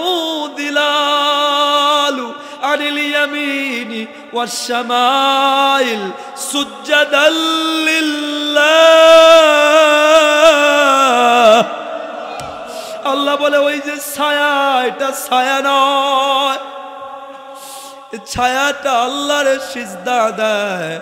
দিলালু আনিল ইয়ামিনি ওয়াশ শামাইল সুজদাল লিল্লাহ। আল্লাহ বলে ওই যে ছায়া, এটা ছায়া নয়, ছায়াটা আল্লাহর সিজদা দেয়।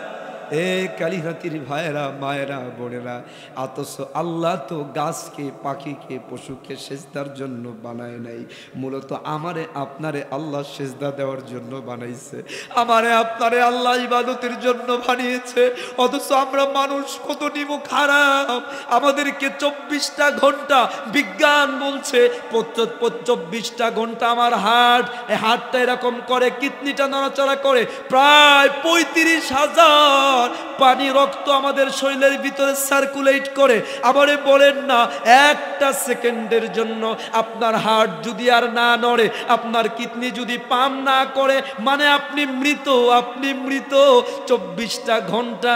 এ কালিহাতির ভাইরা, মায়েরা, বোনেরা, অথচ আল্লাহ তো গাছকে, পাখিকে, পশুকে সিজদার জন্য বানায় নাই, মূলত আমারে আপনারে আল্লাহ সিজদা দেওয়ার জন্য বানাইছে। আমারে আপনারে আল্লাহ ইবাদতের জন্য বানিয়েছে। অথচ আমরা মানুষ কত নিমু খারাপ। আমাদেরকে 24টা ঘন্টা, বিজ্ঞান বলছে 24টা ঘন্টা আমার হার্ট, এই হার্টটা এরকম করে, কিডনিটা নড়াচড়া করে, প্রায় 35,000 পানি রক্ত আমাদের শরীরের ভিতরে সার্কুলেট করে। আমারে বলেন না, একটা সেকেন্ডের জন্য আপনার হার্ট যদি আর না নড়ে, আপনার কিডনি যদি পাম্প না করে, মানে আপনি মৃত, আপনি মৃত। 24টা ঘন্টা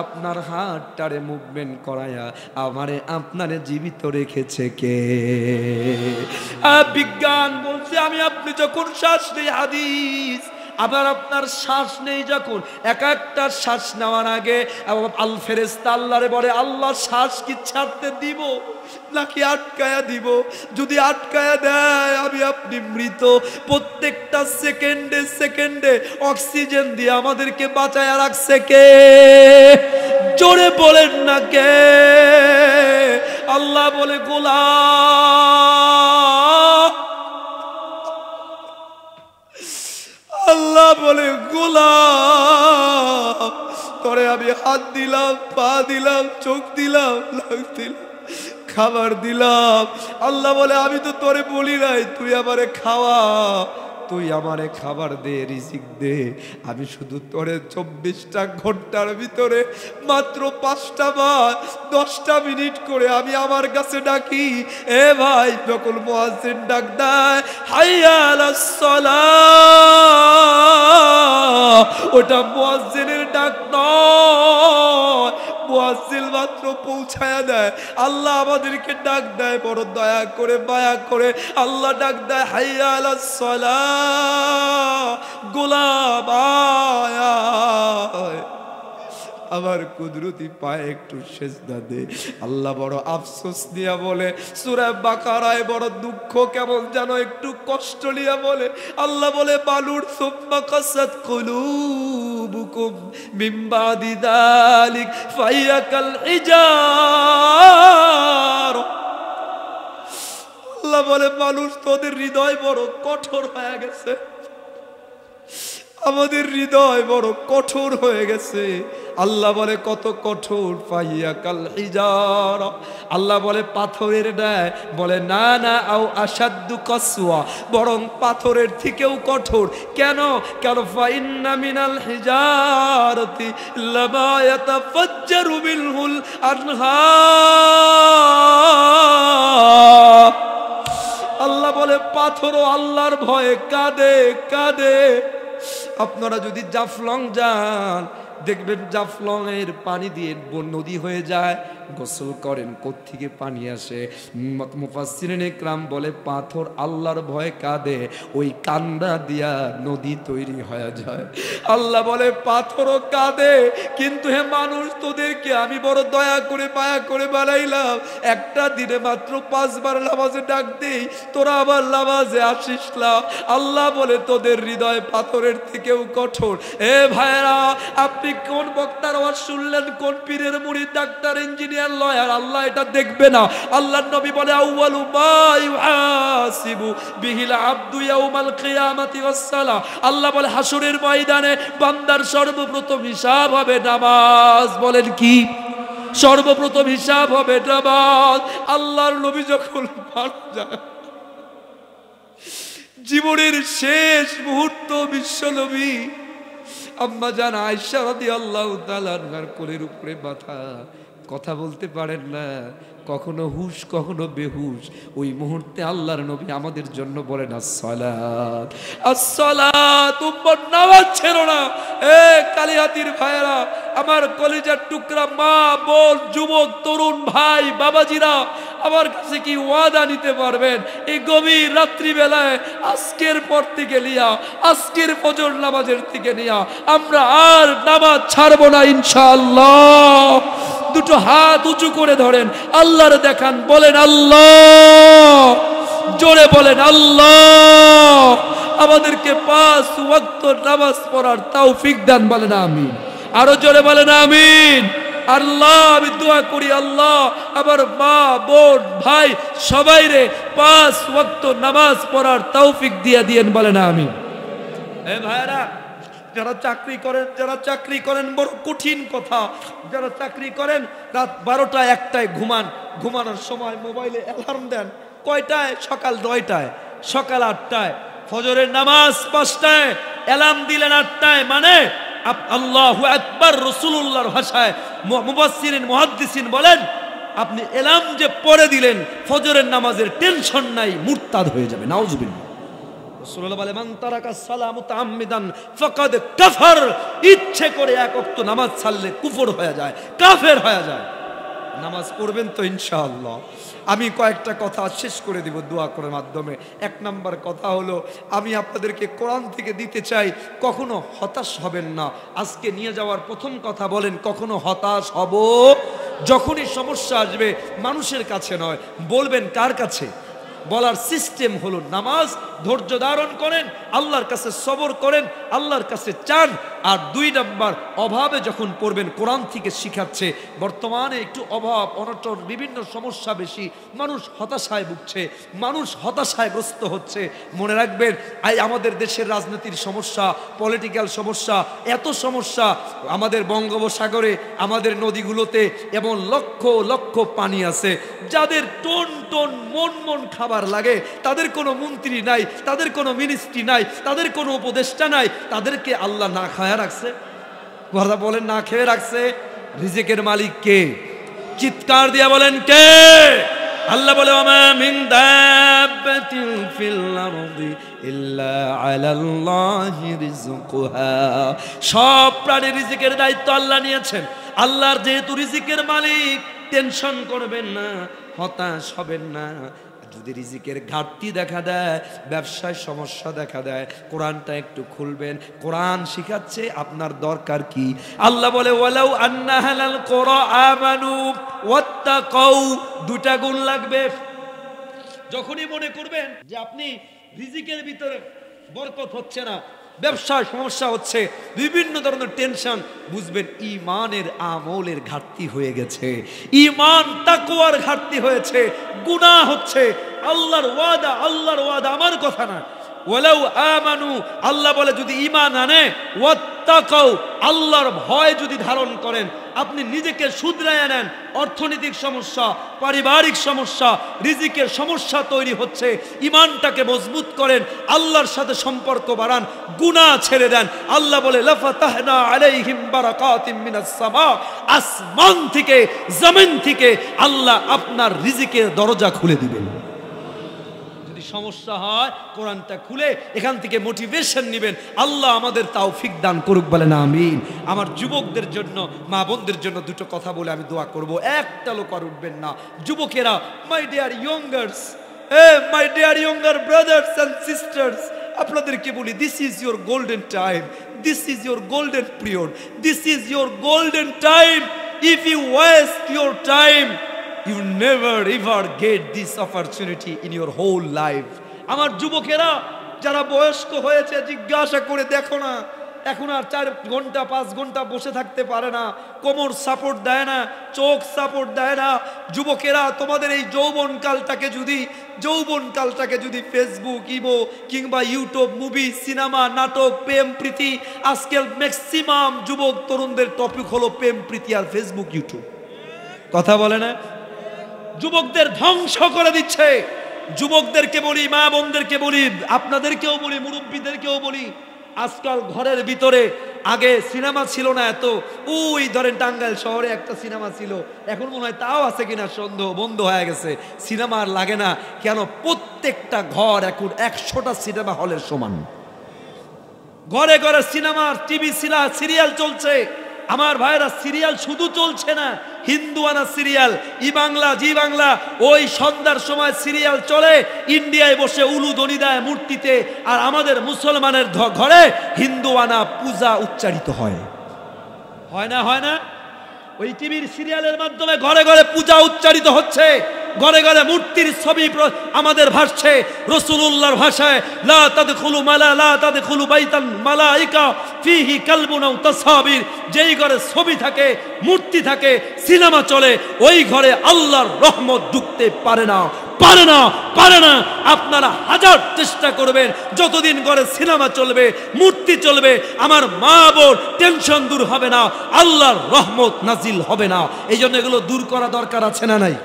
আপনার হার্টটারে মুভমেন্ট করায়া আমারে আপনারে জীবিত রেখেছে কে? বিজ্ঞান বলছে আমি আপনি যখন শ্বাস নেই, হাদিস, আবার আপনার শ্বাস নেই যখন, এক একটা শ্বাস নেওয়ার আগে আল ফেরেশতা আল্লাহরে বলে, আল্লাহ শ্বাস কি ছাড়তে দিব নাকি আটকায়া দিব? যদি আটকায়া দেয় আমি আপনি মৃত। প্রত্যেকটা সেকেন্ডে সেকেন্ডে অক্সিজেন দিয়ে আমাদেরকে বাঁচায়া রাখছে কে? জোরে বলেন না কে? আল্লাহ বলে, গোলাম, আল্লাহ বলে, গোলাম, তোরে আমি হাত দিলাম, পা দিলাম, চোখ দিলাম, নাক দিলাম, খাবার দিলাম। আল্লাহ বলে, আমি তো তোরে বলি নাই তুই আমারে খাওয়া, তুই আমারে খাবার দে, রিজিক দে। আমি শুধু তোরে 24টা ঘন্টার ভিতরে মাত্র 5টা বা 10টা মিনিট করে আমি আমার কাছে ডাকি। এ ভাই, যখন মুয়াজ্জিন ডাক দেয় হাইয়া আলাস সালাহ, ওটা মুয়াজ্জিনের ডাক নয়, মুয়াজ্জিন মাত্র পৌঁছায়া দেয়। আল্লাহ আমাদেরকে ডাক দেয় বড় দয়া করে, মায়া করে। আল্লাহ ডাক দেয় হাইয়া আলাস সালাহ, গোলাম আয়, আমার কুদরতি পায়ে একটু সেজদা দে। আল্লাহ বড় আফসোস নিয়ে বলে, সূরা বাকারায় বড় দুঃখ কেমন যেন একটু কষ্ট নিয়ে বলে, আল্লাহ বলে, বালুর সুম্মা কাসাত কুলুবুকুম মিন বাদি যালিক ফাহিয়া কাল হিজার। আল্লাহ বলে, মানুষ তোদের হৃদয় বড় কঠোর হয়ে গেছে, আমাদের হৃদয় বড় কঠোর হয়ে গেছে। আল্লাহ বলে, কত কঠোর? ফাহিয়া কাল হিজার। আল্লাহ বলে, পাথরের ন্যায়? বলে না না, আও আসাদ্দু কাসওয়া, বরং পাথরের থেকেও কঠোর। কেন? কারণ ফাইন্না মিনাল হিজারতি লামা ইয়াতাফাজ্জারু মিনহুল আনহার। আল্লাহ বলে, পাথরও আল্লাহর ভয়ে কাঁদে কাঁদে। আপনারা যদি জাফলং যান, দেখবেন জাফলং এর পানি দিয়ে নদী হয়ে যায়, গোসল করেন, কোত্থেকে পানি আসে? মুফাসসিরিন ইকরাম বলে, পাথর আল্লাহর ভয়ে কাঁদে, ওই কান্না দিয়া নদী তৈরি হয়ে যায়। আল্লাহ বলে, পাথরও কাঁদে, কিন্তু হে মানুষ, তোদেরকে আমি বড় দয়া করে, মায়া করে বানাইলাম। একটা দিনে মাত্র 5 বার নামাজে ডাক দেই, তোরা আবার নামাজে আসিস না। আল্লাহ বলে, তোদের হৃদয় পাথরের থেকেও কঠোর। এ ভাইরা, আপনি কোন বক্তার আওয়াজ শুনলেন, কোন পীরের মুরিদ, ডাক্তার, ইঞ্জিনিয়ার, লয়ার, আল্লাহ এটা দেখবে না। আল্লাহর নবী বলে, আউয়ালু মা ইউহাসিবু বিহিল আবদু ইয়াউমাল কিয়ামাতি ওয়াস সালাহ। আল্লাহ বলে, হাসরের ময়দানে বান্দার সর্বপ্রথম হিসাব হবে নামাজ। বলেন কি? সর্বপ্রথম হিসাব হবে নামাজ। আল্লাহর নবী যখন মারা যায়, জীবনের শেষ মুহূর্ত, বিশ্ব নবী আম্মা জান আয়েশা রাদিয়াল্লাহু তাআলা আনহার কোলের উপরে মাথা, কথা বলতে পারেন না, কখনো হুশ কখনো বেহুশ, ওই মুহূর্তে আল্লাহর নবী আমাদের জন্য বলেন আসসালাত আসসালাত, উম্মত নামাজ ছেড়ো না। এ কালিহাতির ভাইয়েরা, আমার কলিজার টুকরা মা বোন যুবক তরুণ ভাই বাবাজিরা, আমার কাছে কি ওয়াদা নিতে পারবেন এই গভীর রাত্রিবেলায় আজকের পর থেকে নিয়া, আজকের ফজর নামাজের থেকে নিয়া আমরা আর নামাজ ছাড়বো না ইনশাআল্লাহ? দুটো হাত উঁচু করে ধরেন, আল্লাহর দেখান, বলেন আল্লাহ, জোরে বলেন আল্লাহ, আমাদেরকে 5 ওয়াক্ত নামাজ পড়ার তৌফিক দান, বলেন আমিন। আরো জোরে বলেন আমিন। আল্লাহ আমি দোয়া করি, আল্লাহ আমার মা বোন ভাই সবাই রে 5 ওয়াক্ত নামাজ পড়ার তৌফিক দিয়ে দিয়েন, বলেন আমিন। এ ভাইরা, যারা চাকরি করেন বড় কঠিন কথা, যারা চাকরি করেন রাত 12টা 1টায় ঘুমান, ঘুমানোর সময় মোবাইলে অ্যালার্ম দেন কয়টায়? সকাল 9টায়, সকাল 8টায়, ফজরের নামাজ 5টায়, অ্যালার্ম দিলেন 8টায়, মানে আল্লাহু আকবার। রাসূলুল্লাহর ভাষায় মুফাসসিরিন মুহাদ্দিসিন বলেন, আপনি অ্যালার্ম যে পড়ে দিলেন ফজরের নামাজের টেনশন নাই, মুরতাদ হয়ে যাবে। নাউজুবিল্লাহ। রাসূলুল্লাহ বলে, মান তারাকা সালাম মুতাআম্মিদান ফাকাদ কাফার, ইচ্ছে করে এক ওয়াক্ত নামাজ ছাড়লে কুফর হয়ে যায়, কাফের হয়ে যায়। নামাজ পড়বেন তো ইনশাআল্লাহ। আমি কয়েকটা কথা শেষ করে দিব দোয়া করার মাধ্যমে। 1 নাম্বার কথা হলো, আমি আপনাদেরকে কোরআন থেকে দিতে চাই, কখনো হতাশ হবেন না। আজকে নিয়ে যাওয়ার প্রথম কথা, বলেন কখনো হতাশ হব? যখনই সমস্যা আসবে মানুষের কাছে নয়, বলবেন কার কাছে? বলার সিস্টেম হলো নামাজ। ধৈর্য ধারণ করেন, আল্লাহর কাছে সবর করেন, আল্লাহর কাছে চান। আর 2 নাম্বার, অভাবে যখন পড়বেন, কোরআন থেকে শিখাচ্ছে বর্তমানে একটু অভাব অনটন বিভিন্ন সমস্যা বেশি, মানুষ হতাশায় ভুগছে, মানুষ হতাশায়গ্রস্ত হচ্ছে। মনে রাখবেন, আমাদের দেশের রাজনীতির সমস্যা, পলিটিক্যাল সমস্যা, এত সমস্যা, আমাদের বঙ্গোপসাগরে আমাদের নদীগুলোতে এমন লক্ষ লক্ষ পানি আছে, যাদের টন টন মন মন খাবার লাগে, তাদের কোনো মন্ত্রী নাই, তাদের কোনো মিনিস্ট্রি নাই, তাদের কোনো উপদেষ্টা নাই, তাদেরকে আল্লাহ না খায়া রাখছে। কথা বলেন, না খেয়ে রাখছে। রিজিকের মালিক কে? চিৎকার দিয়ে বলেন কে? আল্লাহ বলে, ওমা মিন দাব্বাতিন ফিল আরদি ইল্লা আলাল্লাহি রিজকুহা। সব প্রাণীর রিজিকের দায়িত্ব আল্লাহ নিয়েছেন। আল্লাহর যেহেতু রিজিকের মালিক, টেনশন করবেন না, হতাশ হবেন না। যদি রিজিকের ঘাটতি দেখা দেয়, ব্যবসায় সমস্যা দেখা দেয়, কোরআনটা একটু খুলবেন, কোরআন শিখাচ্ছে আপনার দরকার কি। আল্লাহ বলে, ওয়ালাউ আন্না হালাল কুরা আমানু ওয়াত্তাকাউ, 2টা গুণ লাগবে। যখনই মনে করবেন যে আপনি রিজিকের ভিতরে বরকত হচ্ছে না, ব্যবসায় সমস্যা হচ্ছে, বিভিন্ন ধরনের টেনশন, বুঝবেন ঈমানের আমলের ঘাটতি হয়ে গেছে, ঈমান তাকওয়ার ঘাটতি হয়েছে, গুনাহ হচ্ছে। আল্লাহর ওয়াদা আমার কথা না। ওয়ালাউ আমানু, আল্লাহ বলে যদি ঈমান আনে, ওয়াত্তাকাউ, আল্লাহর ভয় যদি ধারণ করেন, আপনি নিজেকে শুধরায় নেন, অর্থনৈতিক সমস্যা, পারিবারিক সমস্যা, রিজিকের সমস্যা তৈরি হচ্ছে, ঈমানটাকে মজবুত করেন, আল্লাহর সাথে সম্পর্ক বাড়ান, গুনাহ ছেড়ে দেন। আল্লাহ বলে, লাফাতাহনা আলাইহিম বারাকাতিম মিনাস সামা, আসমান থেকে জমিন থেকে আল্লাহ আপনার রিজিকের দরজা খুলে দিবেন। সমস্যা হয়, কোরআনটা খুলে এখান থেকে মোটিভেশন নেবেন। আল্লাহ আমাদের তৌফিক দান করুক, বলেন আমিন। আমার যুবকদের জন্য, মা বোনদের জন্য 2টো কথা বলে আমি দোয়া করব। একটা লোক আর উঠবেন না। যুবকেরা, my dear youngers, my dear younger brothers and sisters, আপনাদেরকে বলি, this is your golden time, this is your golden period, this is your golden time. If you waste your time, you never ever get this opportunity in your whole life. আমার যুবকেরা যারা বয়স্ক হয়েছে, জিজ্ঞাসা করে দেখো না, এখন আর 4 ঘন্টা 5 ঘন্টা বসে থাকতে পারে না, কোমর সাপোর্ট দেয় না, চোখ সাপোর্ট দেয় না। যুবকেরা, তোমাদের এই যৌবনকালটাকে যদি ফেসবুক, ইমো কিংবা ইউটিউব, মুভি, সিনেমা, নাটক, প্রেম প্রীতি, আজকাল ম্যাক্সিমাম যুবক তরুণদের টপিক হলো প্রেম প্রীতি আর ফেসবুক, ইউটিউব। কথা বলে না? যুবকদের ধ্বংস করে দিচ্ছে। যুবকদেরকে বলি, মা বোনদেরকে বলি, আপনাদেরকেও বলি, মুরব্বীদেরকেও বলি, আজকাল ঘরের ভিতরে আগে সিনেমা ছিল না এত, ওই ধরেন টাঙ্গাইল শহরে একটা সিনেমা ছিল, এখন মনে হয় তাও আছে কিনা সন্দেহ, বন্ধ হয়ে গেছে, সিনেমা আর লাগে না। কেন? প্রত্যেকটা ঘর এখন 100টা সিনেমা হলের সমান, ঘরে ঘরে সিনেমা, টিভি সিরিয়াল চলছে। আমার ভাইরা, সিরিয়াল শুধু চলছে না, হিন্দুয়ানা সিরিয়াল, ই বাংলা, জি বাংলা, ওই সন্ধ্যার সময় সিরিয়াল চলে, ইন্ডিয়ায় বসে উলুধ্বনি দেয় মূর্তিতে, আর আমাদের মুসলমানের ঘরে হিন্দুয়ানা পূজা উচ্চারিত হয়। হয় না? হয় না? ওই টিভির সিরিয়ালের মাধ্যমে ঘরে ঘরে পূজা উচ্চারিত হচ্ছে, ঘরে ঘরে মূর্তির ছবি আমাদের ভাসছে রাসূলুল্লাহর ভাষায়, লা তাদখুলু মালা লা তাদখুলু বাইতান মালাইকা ফিহি কালবুন আও তাসাবির। যেই ঘরে ছবি থাকে, মূর্তি থাকে, সিনেমা চলে, ওই ঘরে আল্লাহর রহমত ঢুকতে পারে না, পারে না, পারে না। আপনারা হাজার চেষ্টা করবেন, যতদিন ঘরে সিনেমা চলবে, মূর্তি চলবে, আমার মা বোন টেনশন দূর হবে না, আল্লাহর রহমত নাজিল হবে না। এই জন্য এগুলো দূর করা দরকার আছে না নাই?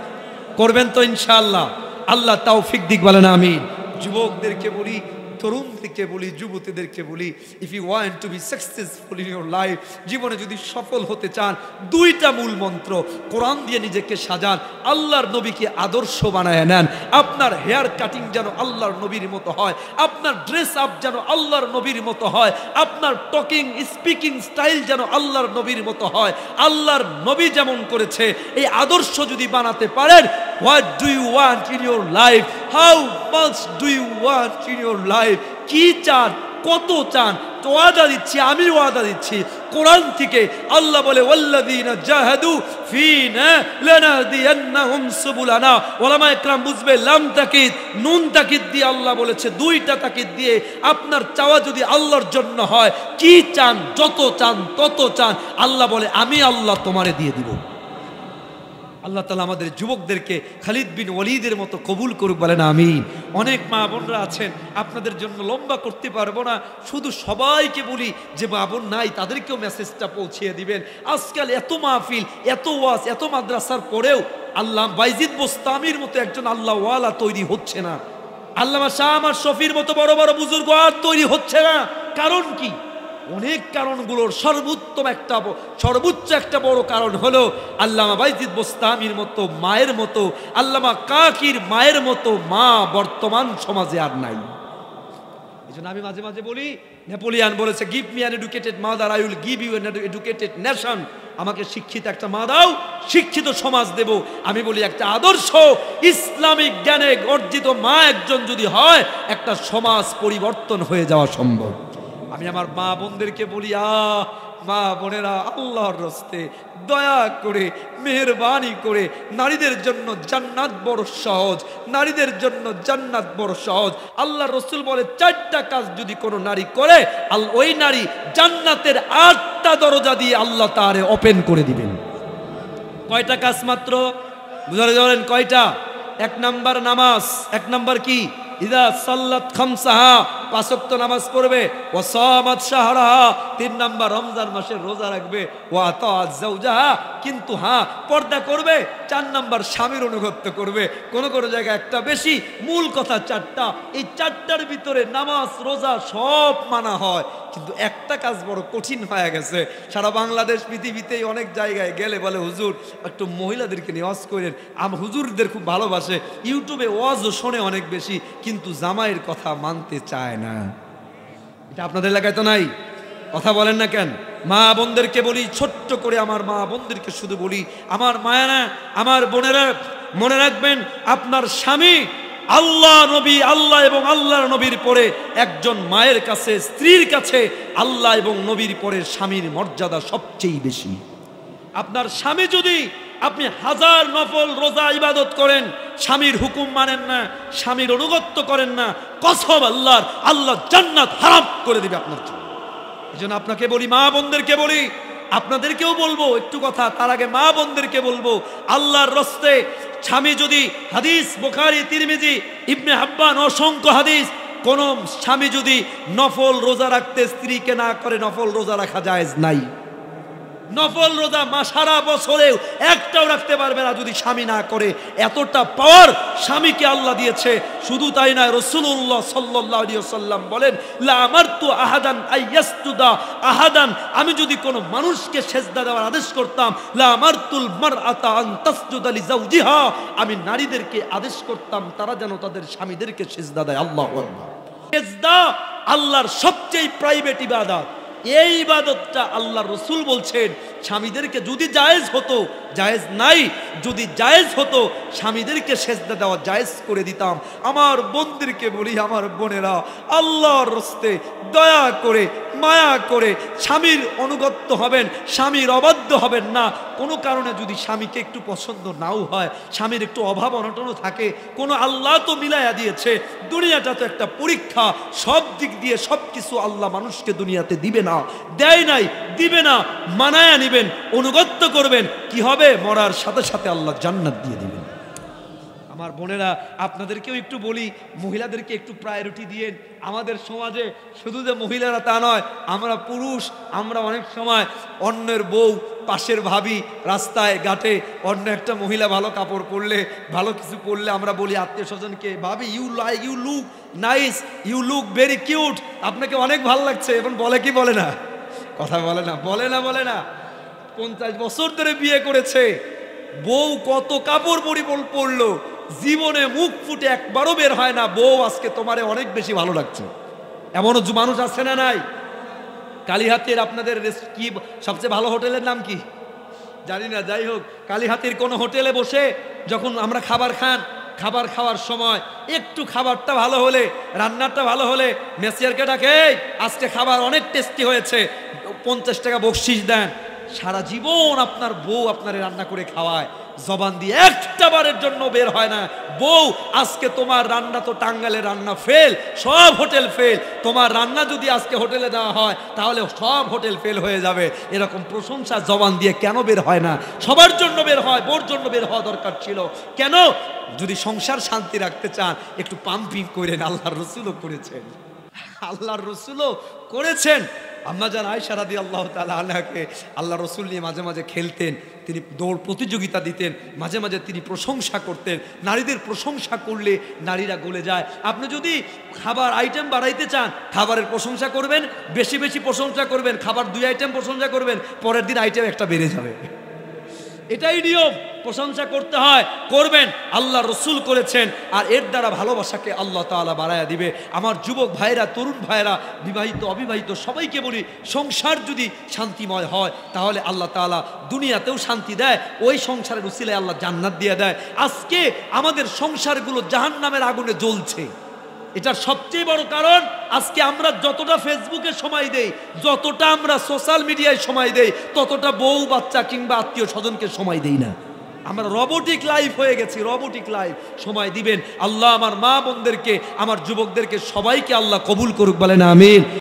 করবেন তো ইনশাআল্লাহ। আল্লাহ তৌফিক দিক, বলেন আমিন। যুবকদেরকে বলি, তরুণদেরকে বলি, যুবতীদেরকে বলি, if you want to be successful in your life, জীবনে যদি সফল হতে চান, দুইটা মূল মন্ত্র, কোরআন দিয়ে নিজেকে সাজান, আল্লাহর নবীকে আদর্শ বানায় নেন। আপনার হেয়ার কাটিং যেন আল্লাহর নবীর মতো হয়, আপনার ড্রেস আপ যেন আল্লাহর নবীর মতো হয়, আপনার টকিং স্পিকিং স্টাইল যেন আল্লাহর নবীর মতো হয়, আল্লাহর নবী যেমন করেছে, এই আদর্শ যদি বানাতে পারেন, what do you want in your life, how much do you want in your life, কি চান, কত চান, তো ওয়াদা দিচ্ছি, আমি ওয়াদা দিচ্ছি কোরআন থেকে। আল্লাহ বলে, ওয়াল্লাযীনা জাহাদু ফীনা লানাহদিয়ান্নাহুম সুবুলানা। ওলামা ইকরাম বুঝবে, লাম তাকিদ, নুন তাকিদ দিয়ে আল্লাহ বলেছে, দুইটা তাকিদ দিয়ে। আপনার চাওয়া যদি আল্লাহর জন্য হয়, কি চান, যত চান তত চান, আল্লাহ বলে আমি আল্লাহ তোমারে দিয়ে দিব। আল্লাহ তাআলা আমাদের যুবকদেরকে খালিদ বিন ওয়ালিদের মতো কবুল করুক, বলেন আমিন। অনেক মা বোনরা আছেন, আপনাদের জন্য লম্বা করতে পারবো না, শুধু সবাইকে বলি যে মা বোন নাই তাদেরকেও মেসেজটা পৌঁছিয়ে দিবেন। আজকাল এত মাহফিল, এত ওয়াজ, এত মাদ্রাসার পরেও আল্লাহ বাইজিদ বোস্তামির মতো একজন আল্লাহ ওয়ালা তৈরি হচ্ছে না, আল্লামা শাহ আমার শফির মতো বড় বড় বুজুর্গ আর তৈরি হচ্ছে না। কারণ কি? অনেক কারণগুলোর সর্বোচ্চ একটা বড় কারণ হলো আল্লামা বাইজিদ বোস্তামির মতো মায়ের মতো, আল্লামা কাকির মায়ের মতো মা বর্তমান সমাজে আর নাই। এই জন্য আমি মাঝে মাঝে বলি, নেপোলিয়ান বলেছে, give me an educated mother, I will give you an educated nation. আমাকে শিক্ষিত একটা মা দাও, শিক্ষিত সমাজ দেব। আমি বলি, একটা আদর্শ ইসলামিক জ্ঞানে অর্জিত মা একজন যদি হয়, একটা সমাজ পরিবর্তন হয়ে যাওয়া সম্ভব। আমি আমার মা বোনদেরকে বলি, মা বোনেরা, আল্লাহর রাস্তে দয়া করে, মেহেরবানি করে, নারীদের জন্য জান্নাত বড় সহজ, নারীদের জন্য জান্নাত বড় সহজ। আল্লাহ রসুল বলে, 4টা কাজ যদি কোনো নারী করে, ওই নারী জান্নাতের 8টা দরজা দিয়ে আল্লাহ তারে ওপেন করে দিবেন। কয়টা কাজ মাত্র? বুঝাতে বলেন কয়টা? 1 নাম্বার নামাজ। 1 নাম্বার কি? ইদা সাল্লাত খামসাহা, 5 ওয়াক্ত নামাজ পড়বে। ওয়া সামাত শাহরাহা, 3 নাম্বার রমজান মাসের রোজা রাখবে। ওয়া আতাআত যাওজাহা, কিন্তু পর্দা করবে। 4 নাম্বার স্বামীর অনুগত্য করবে। কোন কোন জায়গায় একটা বেশি, মূল কথা 4টা। এই 4টার ভিতরে নামাজ রোজা সব মানা হয়, কিন্তু একটা কাজ বড় কঠিন হয়ে গেছে। সারা বাংলাদেশ পৃথিবীতেই অনেক জায়গায় গেলে বলে, হুজুর একটু মহিলাদেরকে নিয়ে ওয়াজ করেন। হুজুরদের খুব ভালোবাসে, ইউটিউবে ওয়াজও শোনে অনেক বেশি, কিন্তু জামাইয়ের কথা মানতে চায় না। এটা আপনাদের এলাকায় তো নাই? কথা বলেন না কেন? মা বোনদেরকে বলি, ছোট্ট করে আমার মা বোনদেরকে শুধু বলি, আমার মায়েরা, আমার বোনেরা, মনে রাখবেন, আপনার স্বামী আল্লাহ, নবী, আল্লাহ এবং আল্লাহর নবীর পরে একজন মায়ের কাছে, স্ত্রীর কাছে আল্লাহ এবং নবীর পরে স্বামীর মর্যাদা সবচেয়ে বেশি। আপনার স্বামী যদি, আপনি 1000 নফল রোজা ইবাদত করেন, স্বামীর হুকুম মানেন না, স্বামীর অনুগত্য করেন না, কসম আল্লাহর, আল্লাহ জান্নাত হারাম করে দিবে আপনার জন্য। এই জন্য আপনাকে বলি, মা বোনদেরকে বলি, আপনাদেরকেও বলবো একটু কথা, তার আগে মা বোনদেরকে বলবো, আল্লাহর রাস্তে স্বামী যদি, হাদিস বুখারী, তিরমিজি, ইবনে হাব্বান, অসংখ্য হাদিস, কোন স্বামী যদি নফল রোজা রাখতে স্ত্রীকে না করে, নফল রোজা রাখা জায়েজ নাই। নফল রোজা সারা বছরেও একটাও রাখতে পারবে না যদি স্বামী না করে। এতটা পাওয়ার স্বামীকে আল্লাহ দিয়েছে। শুধু তাই নয়, রাসূলুল্লাহ সাল্লাল্লাহু আলাইহি ওয়াসাল্লাম বলেন, লা আমারতু আহাদান আইয়াসজুদা আহাদান, আমি যদি কোনো মানুষকে সেজদা দেওয়ার আদেশ করতাম, লা আমারতুল মারআতা আন তাসজুদা লিজাওজিহা, আমি নারীদেরকে আদেশ করতাম তারা যেন তাদের স্বামীদেরকে সেজদা দেয়। আল্লাহু আকবার। সেজদা আল্লাহর সবচেয়ে প্রাইভেট ইবাদত। এই ইবাদতটা আল্লাহর রাসূল বলছেন স্বামীদেরকে যদি জায়েজ হতো, জায়েজ নাই, যদি জায়েজ হতো স্বামীদেরকে সেজদা দেওয়া জায়েজ করে দিতাম। আমার বোনদেরকে বলি, আমার বোনেরা, আল্লাহর রাস্তে দয়া করে মায়া করে স্বামীর অনুগত্য হবেন, স্বামীর অবাধ্য হবেন না। কোনো কারণে যদি স্বামীকে একটু পছন্দ নাও হয়, স্বামীর একটু অভাব অনটনও থাকে, কোনো আল্লাহ তো মিলাইয়া দিয়েছে, দুনিয়াটা তো একটা পরীক্ষা, সব দিক দিয়ে সব কিছু আল্লাহ মানুষকে দুনিয়াতে দিবে না, দেয় নাই, দিবে না, মানায়া নিবেন, অনুগত্য করবেন, কি হবে? মরার সাথে সাথে আল্লাহ জান্নাত দিয়ে দিবেন। আমার বোনেরা, আপনাদেরকেও একটু বলি, মহিলাদেরকে একটু প্রায়োরিটি দিয়েন। আমাদের সমাজে শুধু যে মহিলারা তা নয়, আমরা পুরুষ, আমরা অনেক সময় অন্যের বউ, পাশের ভাবি, রাস্তায় ঘাটে অন্য একটা মহিলা ভালো কাপড় পরলে, ভালো কিছু পরলে আমরা বলি আত্মীয় স্বজনকে, ভাবি you look nice, you look very cute, আপনাকে অনেক ভালো লাগছে। এখন বলে কি বলে না? কথা বলে না, বলে না, বলে না। 50 বছর ধরে বিয়ে করেছে, বউ কত কাপড় পরলো, জীবনে মুখ ফুটে একবারও বের হয় না, বউ আজকে তোমারে অনেক বেশি ভালো লাগছে। এমনও মানুষ আছে না নাই? কালীহাতির আপনাদের কি সবচেয়ে ভালো হোটেলের নাম কি জানি না, যাই হোক, কালীহাতির কোনো হোটেলে বসে যখন আমরা খাবার খাওয়ার সময় একটু খাবারটা ভালো হলে, রান্নাটা ভালো হলে মেসিয়ারকে ডাকে, আজকে খাবার অনেক টেস্টি হয়েছে, 50 টাকা বকশিশ দেন। সারা জীবন আপনার বউ আপনারে রান্না করে খাওয়ায়, জবান দিয়ে একটা বারের জন্য বের হয় না, বউ আজকে তোমার রান্না তো টাঙ্গালের রান্না ফেল, সব হোটেল ফেল, তোমার রান্না যদি আজকে হোটেলে দেওয়া হয় তাহলে সব হোটেল ফেল হয়ে যাবে। এরকম প্রশংসা জবান দিয়ে কেন বের হয় না? সবার জন্য বের হয়, বোর জন্য বের হওয়া দরকার ছিল। কেন? যদি সংসার শান্তি রাখতে চান একটু পাম্পিং করেন। আল্লাহর রাসূলও করেছেন, আল্লাহর রাসূলও করেছেন। আম্মা জান আয়েশা রাদিয়াল্লাহু তাআলা আনহাকে আল্লাহ রাসূল নিয়ে মাঝে মাঝে খেলতেন, তিনি দৌড় প্রতিযোগিতা দিতেন, মাঝে মাঝে তিনি প্রশংসা করতেন। নারীদের প্রশংসা করলে নারীরা গলে যায়। আপনি যদি খাবার আইটেম বাড়াইতে চান, খাবারের প্রশংসা করবেন, বেশি বেশি প্রশংসা করবেন, খাবার 2 আইটেম প্রশংসা করবেন, পরের দিন আইটেম একটা বেড়ে যাবে। এটাই নিয়ম, প্রশংসা করতে হয়, করবেন। আল্লাহ রসুল করেছেন, আর এর দ্বারা ভালোবাসাকে আল্লাহ তাআলা বাড়ায়া দিবে। আমার যুবক ভাইরা, তরুণ ভাইরা, বিবাহিত অবিবাহিত সবাইকে বলি, সংসার যদি শান্তিময় হয় তাহলে আল্লাহ তাআলা দুনিয়াতেও শান্তি দেয়, ওই সংসারের উসিলায় আল্লাহ জান্নাত দিয়ে দেয়। আজকে আমাদের সংসারগুলো জাহান্নামের আগুনে জ্বলছে, এটার সবচেয়ে বড় কারণ আজকে আমরা যতটা ফেসবুকে সময় দেই, যতটা আমরা সোশ্যাল মিডিয়ায় সময় দেই, ততটা বউ বাচ্চা কিংবা আত্মীয় স্বজনকে সময় দেই না। আমরা রোবোটিক লাইফ হয়ে গেছি, রোবোটিক লাইফ। সময় দিবেন। আল্লাহ আমার মা বোনদেরকে, আমার যুবকদেরকে সবাইকে আল্লাহ কবুল করুক, বলেন আমিন।